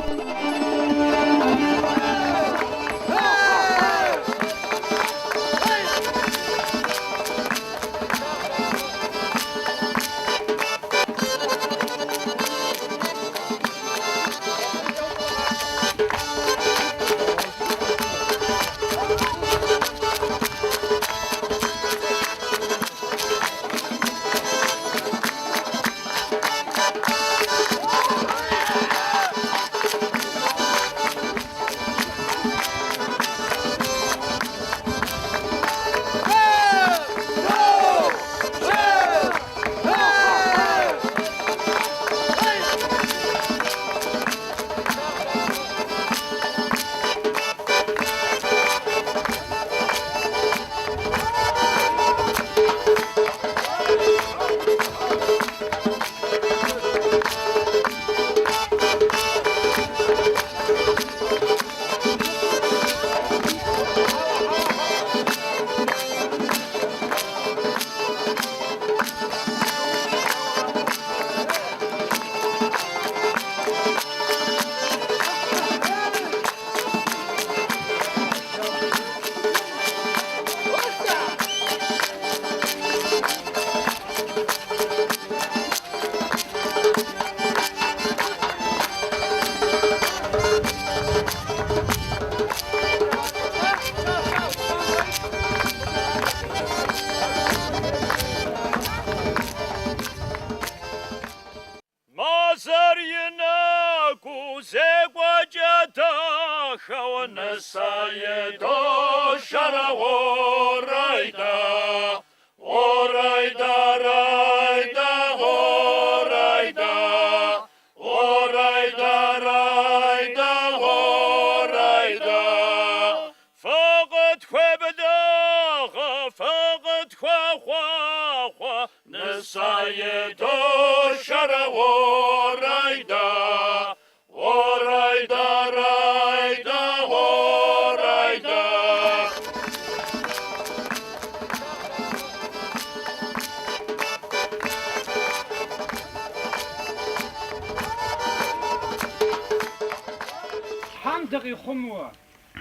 حمدغي خموة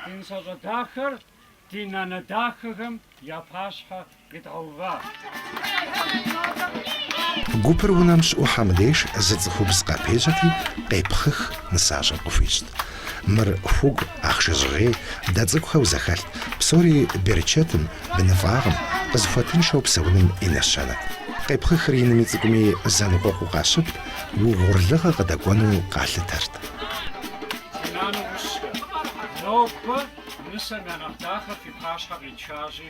دين ساجا داخر دين أنا داخرهم يا باشا يتعوضا جوبر ونامش وحمديش زد خبز قابيجتي قيبخخ نساجا قفيشت مر فوق أخشجغي دادزك خوزخالت بسوري بيرتشاتم بنفاغم قزفاتين شو بسونم إنشانت قيبخخ رينميتكمي زانوغو قاشب وغرلغا قدقوانو قالتارت نوبة نسمع نفتاخر في باشا غيتشاجي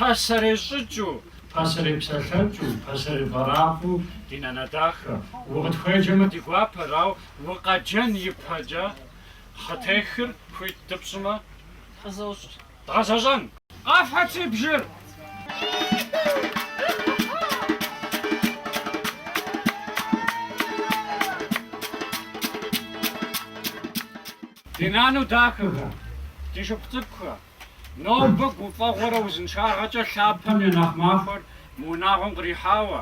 باسري ججو باسري بسالتجو باسري برافو دينا نداخر وقت خيجة ديقوا براو وقجن يبهجا خطيخر كويت دبسما Дгъэзэщӏэн. Къафхьэти бжыр. Ди нану дахэхэ, ди шыпхъу цӏыкӏухэ, нобэ гуфӏэгъуэрэ узыншагъэкӏэ лъапэм я нэхъ махуэр мы унагъуэм кърихьауэ,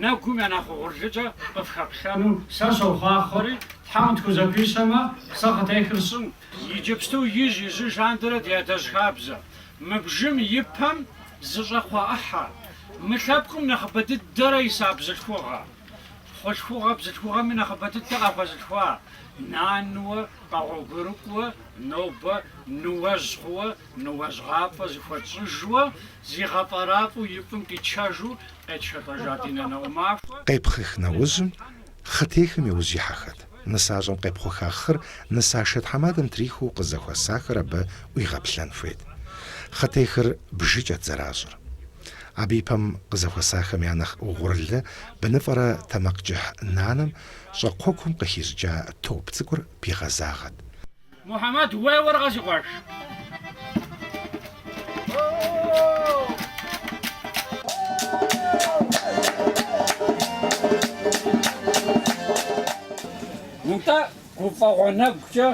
нэгум я нэхъ угъурлыкӏэ къыфхэплъэну сэ сохъуахъуэри, Тхьэм тхузэписэмэ, сэ къытехыр сӏын. Иджыпсту ижь андэрэ ди адэжь хабзэ. Мы бжым и пэм зыщӏэ хъуаӏыхьэ. Мы лъэпкъым нэхъыбэ дыдэрэ иса бзылъхугъэ. Бзылъхугъэми нэхъыбэ дыдэ къахуэзылъхуа. Нануэ, къэгъуэгурыкӏуэ, нобэ ныуэжь хъууэ, ныуэжьгъафӏэ зыхуэтщӏыжууэ, зигъэфӏэрапӏэу и фӏым къичэжу къетшэлӏэжа ди нанэ махуэ. Къепхъых нэужьым хъытехым иужьихьэхэт. Нысащӏэм къепхъуха хъыр нысашэ тхьэмадэм трихыу къызэхуэсахэр абы ӏуигъэплъэн хуейт. Хъытехыр бжыкӏэт зэращӏыр. Абы и пэм къызэхуэсахэм я нэхъ угъурлы быныфӏэрэ тэмакъкӏыхь нанэм щӏакхъуэкум къыхищӏыкӏа топ цӏыкӏур бигъэзагъэт. Мухьэмэд, уеуэр къэзикъуэж. Нтӏэ гуфӏэгъуэ нэгукӏэ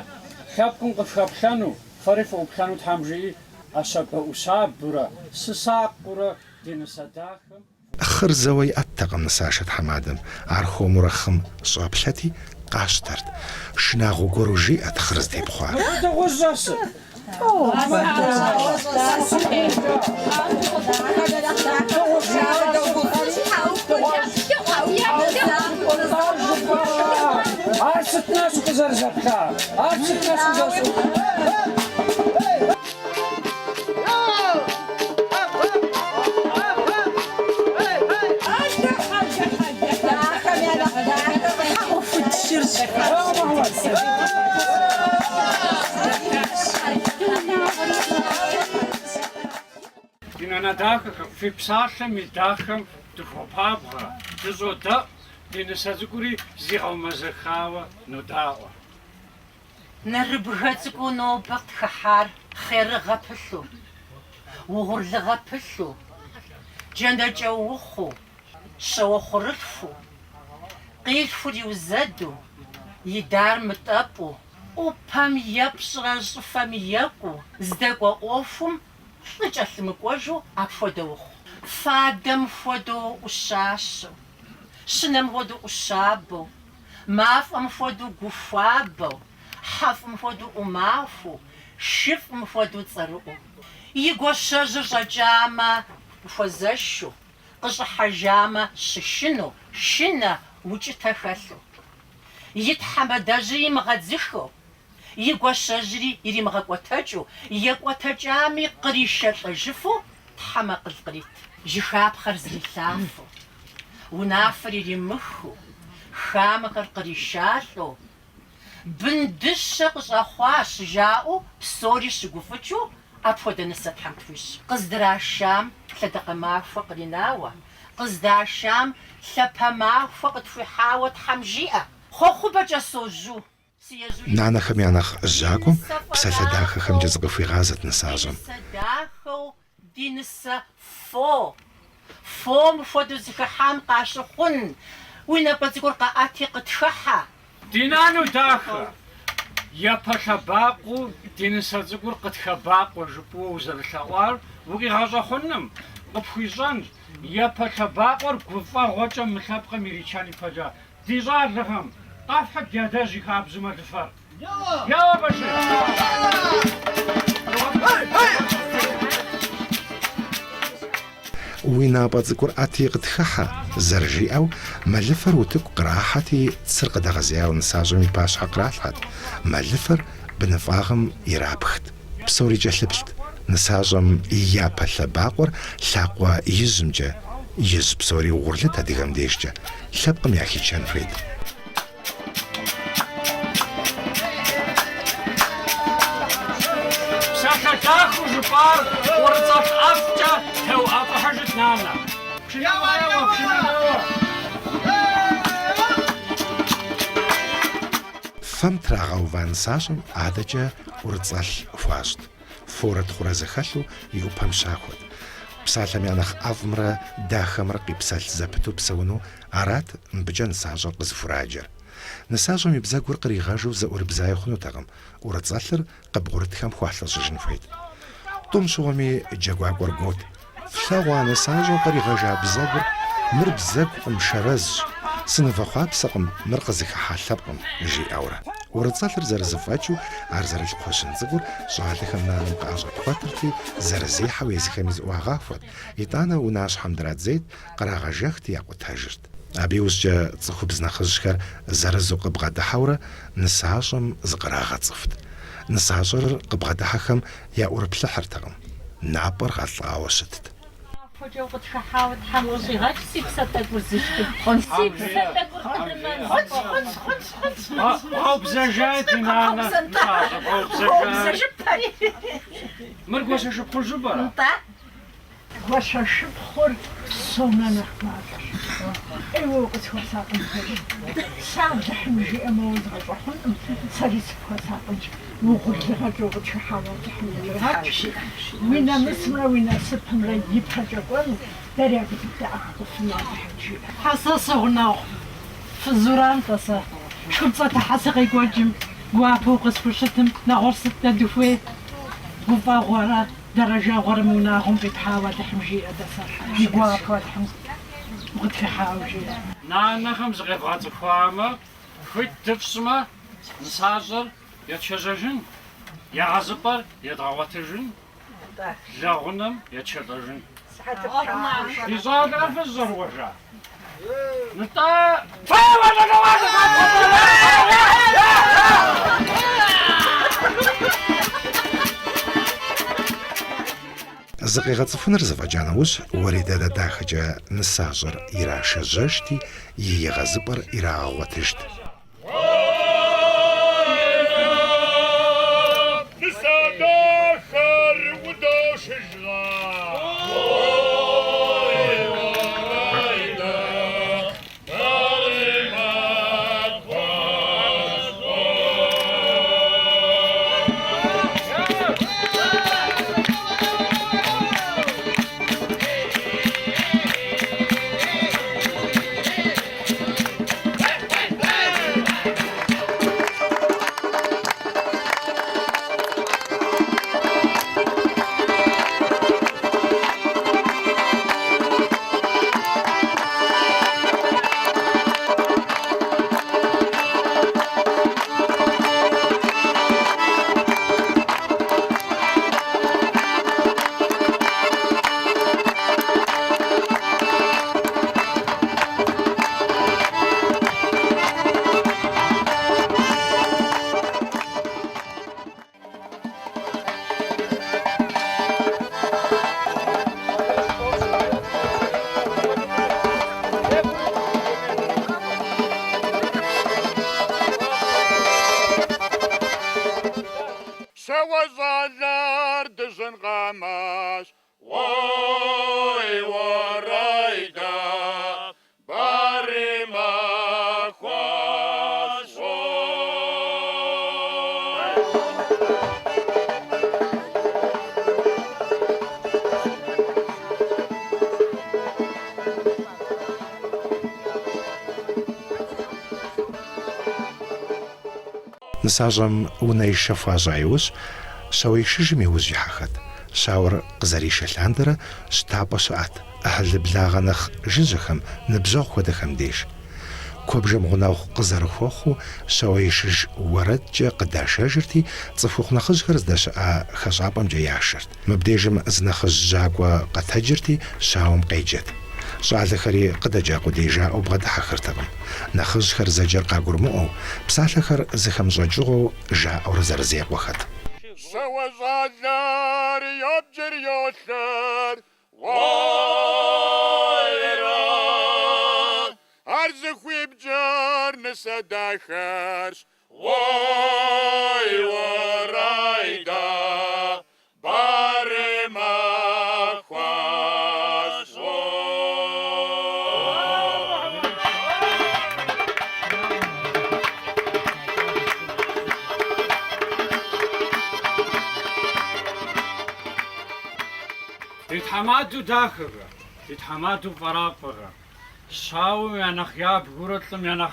лъэпкъым къыфхэплъэну, фэри фыӏуплъэну Тхьэм жиӏи, ӏэщабэӏусабурэ, сысакъыурэ ди нысэ дахэм. Хъыр зэуэ иӏэттэкъым нысашэ тхьэмадэм. Ар хуэмурэ хъым щӏэплъэти къащтэрт. Шынагъуэ гуэру жиӏэт хъыр зытепхъуар. Ар сыт нэщӏ къызэрызэплъар? Ар сыт нэщӏ Ди нанэ дахэхэм, фи псалъэм и дахэм дыхуэпабгъэ, дыщӏодэӏу, ди нысэ цӏыкӏури зигъэумэзэхауэ нодаӏуэ. Нэрыбгъэ цӏыкӏуу нобэ тхыхьар хъерыгъэ пылъу, угъурлыгъэ пылъу, джандэкӏэ ухъуу, щэуэ хъурылъфу, къилъхур иузэду, и дар мытӏэпӏу, ӏупэм епщӏрэ щӏыфэм екӏуу, здэкӏуэ ӏуэхум щӏыкӏэлъымыкӏуэжу апхуэдэ ухъу. Фадэм хуэдэу ӏущащэу, щынэм хуэдэу ӏущабэу, мафӏэм хуэдэу гухуабэу, хьэфӏым хуэдэу ӏумахуэу, шыфӏым хуэдэу цӏэрыӏуэу. И гуащэжьыр щӏэкӏамэ хуэзэшу, къыщӏыхьэжамэ щышыну, шынэ укӏытэ хэлъу. И тхьэмадэжьыр имыгъэдзыхэу, и гуащэжьри иримыгъэкӏуэтэкӏыу, екӏуэтэкӏами къришэлӏэжыфу тхьэмэ къыл кърит. Жыхапхъэр зрилъафэу, унафэр иримыхыу, хамэхэр къришалӏэу, бын дыщэ къыщӏэхъуащ жаӏэу псори щыгуфӏыкӏыу апхуэдэ нысэ Тхьэм тхуищ. Къыздырашам лъэдакъэ махуэ къринауэ, къыздашам лъапэ махуэ къытхуихьауэ Тхьэм жиӏэ. Хъуэхъубэкӏэ сожьу. Нанэхэм я нэхъ жьакӏуэм псалъэ дахэхэмкӏэ зыкъыхуигъазэт нысащӏэм. Дахэу ди нысэ фо. Фом хуэдэу зыхыхьам къащыхъун. Уи напэ цӏыкӏур къэӏэти къытхыхьэ. Ди нану дахэ. Япэ лъэбакъуэу ди нысэ цӏыкӏур къытхэбакъуэ жыпӏэуэ узэрылъэӏуар укъигъэщӏэхъунум, къыпхуищӏэнщ. Япэ лъэбакъуэр гуфӏэгъуэкӏэ мы лъэпкъым иричэн и пэкӏэ. Ди щӏалэхэм къафхьэт ди адэжь и хабзу мэлыфэр. Яуэ бэшыр! Уи напӏэ цӏыкӏур ӏэти къытхыхьэ, зэрыжиӏэу мэлыфэр утыку кърахьэти цыр къыдэгъэзеяуэ нысащӏэм и пащхьэ къралъхьэт. Мэлыфэр быныфӏагъым ирапхт. Псори кӏэлъыплът. Нысащӏэм и япэ лъэбакъуэр лъакъуэ ижьымкӏэ, ижь псори угъурлыт адыгэм дежкӏэ, лъэпкъым яхичэн хуейт. Псалъэ дахэу жыпӏар ӏурыцӏэлъ ӏэфӏкӏэ теуӏэфӏыхьыжыт нанэ. فم трагъэува нысащӏэм адэкӏэ ӏурыцӏэлъ хуащӏт. Форэ тхъурэ зэхэлъу и ӏупэм щахуэт. Псалъэм я нэхъ ӏэфӏымрэ дахэмрэ къипсэлъ зэпыту псэуну арат мыбыкӏэ нысащӏэр къызыхураджэр. Нысащӏэм и бзэгур къригъэжу зэӏурыбзай хъунутэкъым. ӏурыцӏэлъыр къыбгъурытхэм хуалъэщӏыжын хуейт. Тӏум щыгъуэми джэгуакӏуэр гуот. Флъэгъуа нысащӏэм къригъэжа бзэгур мыр бзэгукъым, шэрэзщ. Сынывэхъуапсэкъым, мыр къызыхыхьа лъэпкъым, жиӏэурэ. ӏурыцӏэлъыр зэрызэфӏэкӏыу ар зэрылъкъуэщын цӏыкӏур щӏалэхэм нанэм къыӏэщӏэпхъуэтырти, зэрызехьэу езыхэми зыӏуагъахуэт. ИтӀанэ унащхьэм драдзейт, кърагъэжэхти якъутэжырт. Абы иужькӏэ цӏыхубз нэхъыжьхэр зырызу къыбгъэдыхьэурэ нысащӏэм зыкърагъэцӏыхут. Нысащӏэр къыбгъэдыхьэхэм яӏурыплъыхьыртэкъым. Напӏэр гъэлӏауэ щытт. Гуащэшыпхъур псомэ нэхъ мащӏэщ. Ӏейуэ къысхуэсакъым фэжь. Сабзыхьым жиӏэмэ узгъэщӏэхъункъым, сэри сыпхуэсакъымщ. Угъурлыгъэкӏэ укъытхыхьауэ зыхьымригъэкӏ. Уи насыпымрэ уи насыпымрэ ипэкӏэ кӏуэну, дэри абы дыдэӏэпыкъуфыну абыхьэм жиӏэ. Хьэсэ сыгъунэгъу фызурантӏэ сэ. Шхыпцӏэ хьэсэ къекӏуэкӏым, гуапэу къысхущытым, нэгъуэр сыт дэ дыхуей? Гуфӏэгъуэрэ, дэрэжэгъуэрым унагъуэм къипхьауэ дыхьым жиӏэ дэ сэ. И гуапэ дыхьым укъытхыхьауэ жиӏэ. Нанэхэм зыкъебгъэцӏыхуамэ, хуит дыфщӏмэ, нысащӏэр ечэжьэжын, ягъэзыпӏэр едгъэгъуэтыжын, лэгъунэм ечэлӏэжын. Ди щӏалэхэр фызэрыуэжа? НтӀэ! Зыкъигъэцӏыхуныр зэфӏэкӏа нэужь уэредэрэ дахэкӏэ нысащӏэр ирашэжьэжти, и егъэзыпӏэр ирагъэгъуэтыжт. Şevazlar dızın qamas, Oy varayda, barima khwas, Нысащӏэм унэ ишэ хуащӏа иужь, щауеишыжым и ужь ихьэхэт. Щауэр къызэришэлъандэрэ щытапӏэ щыӏэт ӏыхьлыблагъэ нэхъ жыжьэхэм, ныбжьэгъу хуэдэхэм деж. Куэбжэм гъунэгъу къызэрыхуэхъуу щауеишыж уэрэдкӏэ къыдашэжырти, цӏыхухъу нэхъыжьхэр здэщыӏа хэщӏапӏэмкӏэ яшэрт. Мыбдежым зы нэхъыжь жьакӏуэ къэтэджырти, щауэм къеджэт. щӏалэхэри къыдэкӏа къудеижаӏэу бгъэдыхьэхыртэкъым. Нэхъыжьхэр зэджэр къагурымыӏуэу, псалъэхэр зыхэмыщӏэкӏыгъуэу жаӏэурэ зэрызекъуэхэт. Şevazlar yabcır yollar, Vayra, arzı khwibjar nesadakharsh, Vay varayda, barima khwas, Дитхамаду дахага, дитхамаду парапага. Шау янах яб гуратлам янах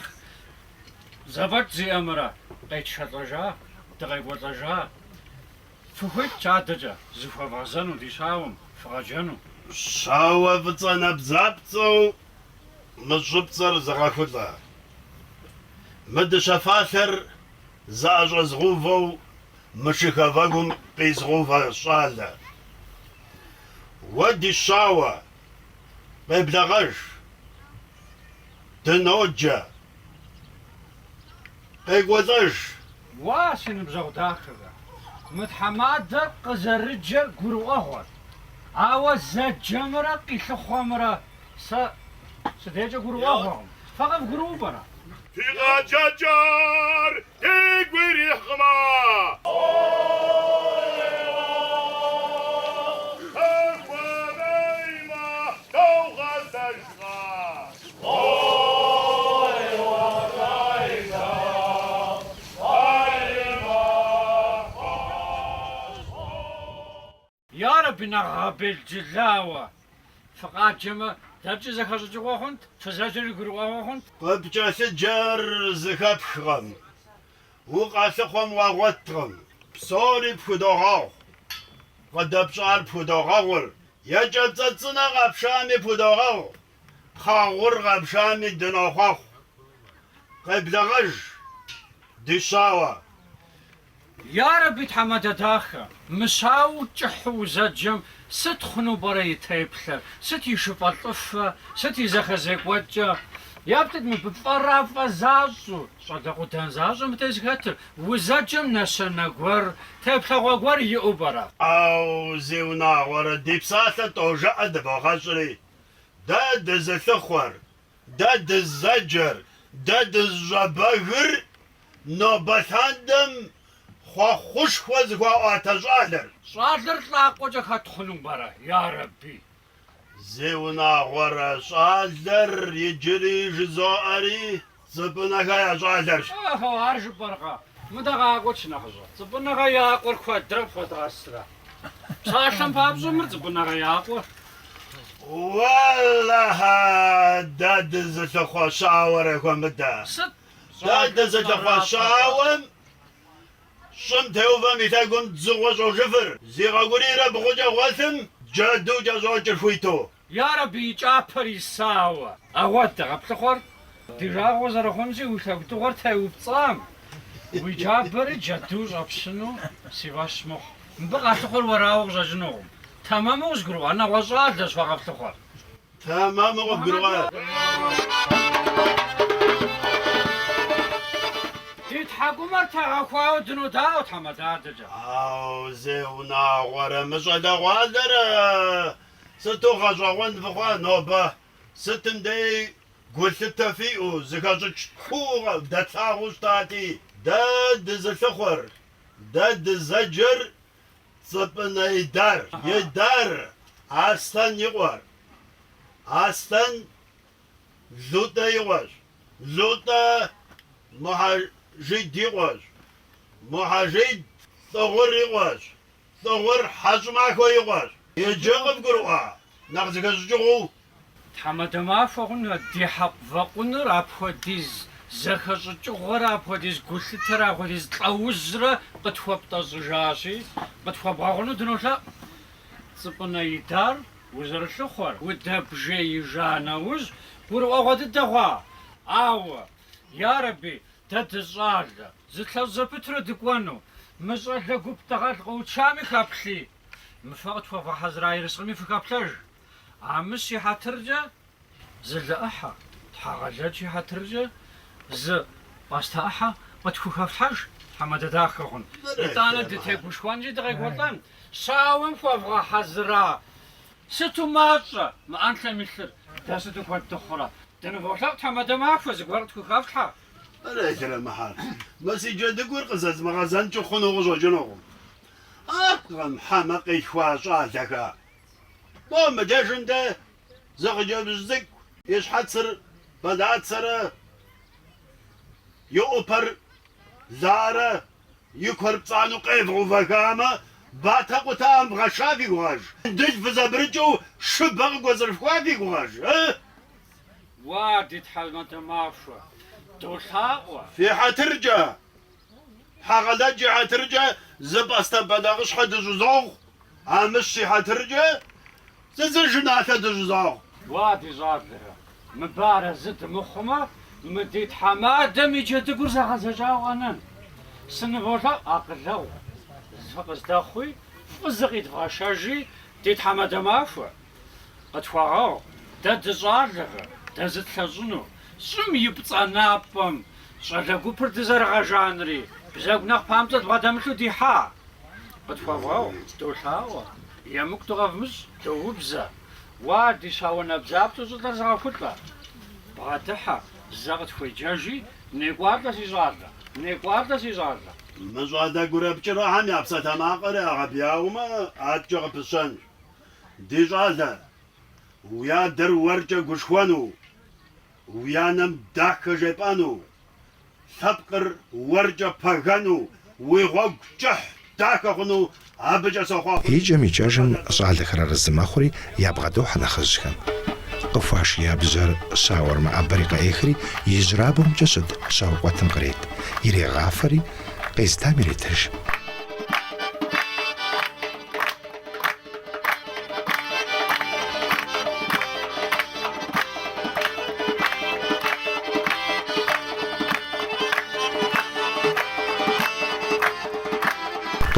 забат зиамара. Дайчшатажа, дайгватажа. Фухит чадажа, зуфавазану дишаум, фагаджану. Шауа вцана бзапцу, мжупцар загахута. Мдшафахер заажазгуву, мшихавагум пейзгува шала. Waди шауа, беблагаж, дноджа, бегвазаж. Васин бзавдахага. Мтхамада qazarja gurwahwat. Awa zajamra qilkhwamra sa sadeja gurwahwam. Faqat gurubara. Figa jajar, egwiri khma. يا ربي نغابل جلاوة فقط جمع تبجي زكاة جواهنت فزاجر جواهنت قبجة سجر زكاة خم وقاس خم وغترم بصوري بفدوغاو قدبشار بفدوغاول يجب تتصنع غبشامي بفدوغاو خاور غبشامي دنوخاو قبلغج ديشاوة يا ربي تحمد داخل مساو تحو زجم ست خنو بري تيبلر ست يشوف الطفة ست يزخ زيك وجه يابتد من بفرافة زازو صدقو تنزازو متزكتر وزجم نسنا غور تيبلر غور يؤبرا او زيونا ورا ديبساتة توجع دبغاشري داد زثخور داد الزجر داد الزباغر نوبتاندم خوش خوز خو آتجالر صادر تلاقوجا خاتخنو برا يا ربي زيونا ورا صادر يجري جزائري زبنا غايا جالر عارش برقا مدغا قوتش نخزو زبنا غايا قول كوادر فوتغاسرا صاشن بابزو مرت زبنا غايا قول والله داد زتخو شاوركم بدا داد زتخو شاوم شم تيوفا ميتاقوم تزوج وجفر زيغا قريرا بغوجا غوثم جادو جازوج الفويتو يا ربي جابري ساوا أود غبتخور ديجا غوزر خونزي ويتاقوتو تايوب تصام ويجابري جادو جابشنو سيواش مخ مبقى تخور وراو جاجنو تمام وزقروا أنا وزغال داس وغبتخور تمام وزقروا حكومة تغفاو دنو داو تمدادجا او زيونا ورا مجدا غادر ستو غجوان فخوا نوبا ستن دي قلت تفيو زكاجك خوغ دتاغوش تاتي داد زلخور داد زجر صبنا يدار استن يغور استن زوتا يغور زوتا جيد يغوش محاجيد ثغور يغوش ثغور حجمك يغوش يجغب قروا نغزك الجغو تحمد ما فوقنا دي حق فوقنا رابخو ديز زخش جغور رابخو ديز قلتر رابخو ديز تلوزر قد تزجاشي قد فبغاغنو دنوشا صبنا يدار وزر الشخور وده بجي جانوز قروا غد الدغوا او يا ربي تتزال زتلوز بتر دكوانو مزال لقوب تغال قوتشامي خابلي مفاقت فوق حزراي رسمي في كابتاج عمسي حترجع زلأحا تحاجاتي حترجع ز باستأحا بتفو كابتاج حمد داخلون إتانا دتيك وشوانجي دغيق وطن ساوم فوق حزرا ستو ماتشا ما أنت مثل داستو كوات تخورا دنبوشاق حمد ما فوز قوارتكو كابتاج أنا كلام محال بس يجد يقول قصص مغازن جو خنوغ وجنوغ أقرم حمقي خواشاتك ما مجاش انت زغجة بزدك يشحت سر بدات سر يؤبر زارة يكور بصانو قيف غفاكاما باتا قطام غشافي قواج دج فزابرجو شبغ قوزر فوافي قواج وادي تحلمت مافشوا دوشاقوا في حترجع حغلجي حترجع زب استبداغش حد جزاغ عمشي حترجع زجنا حد جزاغ وادي زادها مبارة زد مخمة مديت حمادة ميجي تقول زغزجاو أنا سنبوتا أقلو فقز داخوي فزغيت فغشاجي ديت حمادة مافوا قد فغاو داد زادها دازت خزنو سم يبطا نابم شغلقو برد زرغجانري بزاق ناق فهمتت بغدامشو ديحا قد فغاو دوشاو يمك تغفمز توبزا وادي شاونا بزابتو زدر زغافتلا بغداحا زغت فيجاجي نيقواردا سيزاردا نيقواردا سيزاردا مزوادا قرب جرا هم يابساتا ما قرا غبياوما اتجغ بسن ديجادا ويا در ورجا قشوانو ويا نم داك جيبانو ثبقر ورجا باغانو ويغوغ جح داك غنو ابجا سوخوا هيجم يجاجم صعد خرار الزماخري يبغدو حنا خزخم قفاش يابزر شاور مع بريقة إخري يجرابهم جسد شاوقات قريت يري غافري قيستامري تج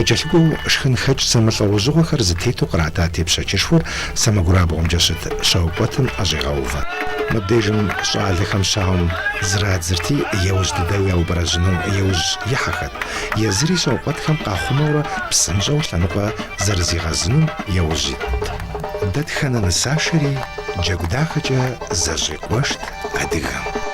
قجلكو شخن خج سملوزو خرزتيتو قرعتاتي بشاكشفور سمغرابهم جسد شاوقات أجيغاوفا مبديجم سؤال خمسهم زراد زرتي يوز دداويا وبرزنو يوز يحقت يزري شاوقات خم قاخمورا بسنجو لنقا زرزي غزنو يوزيت داد خانا نساشري جاقداخجا زرزي قوشت أدغام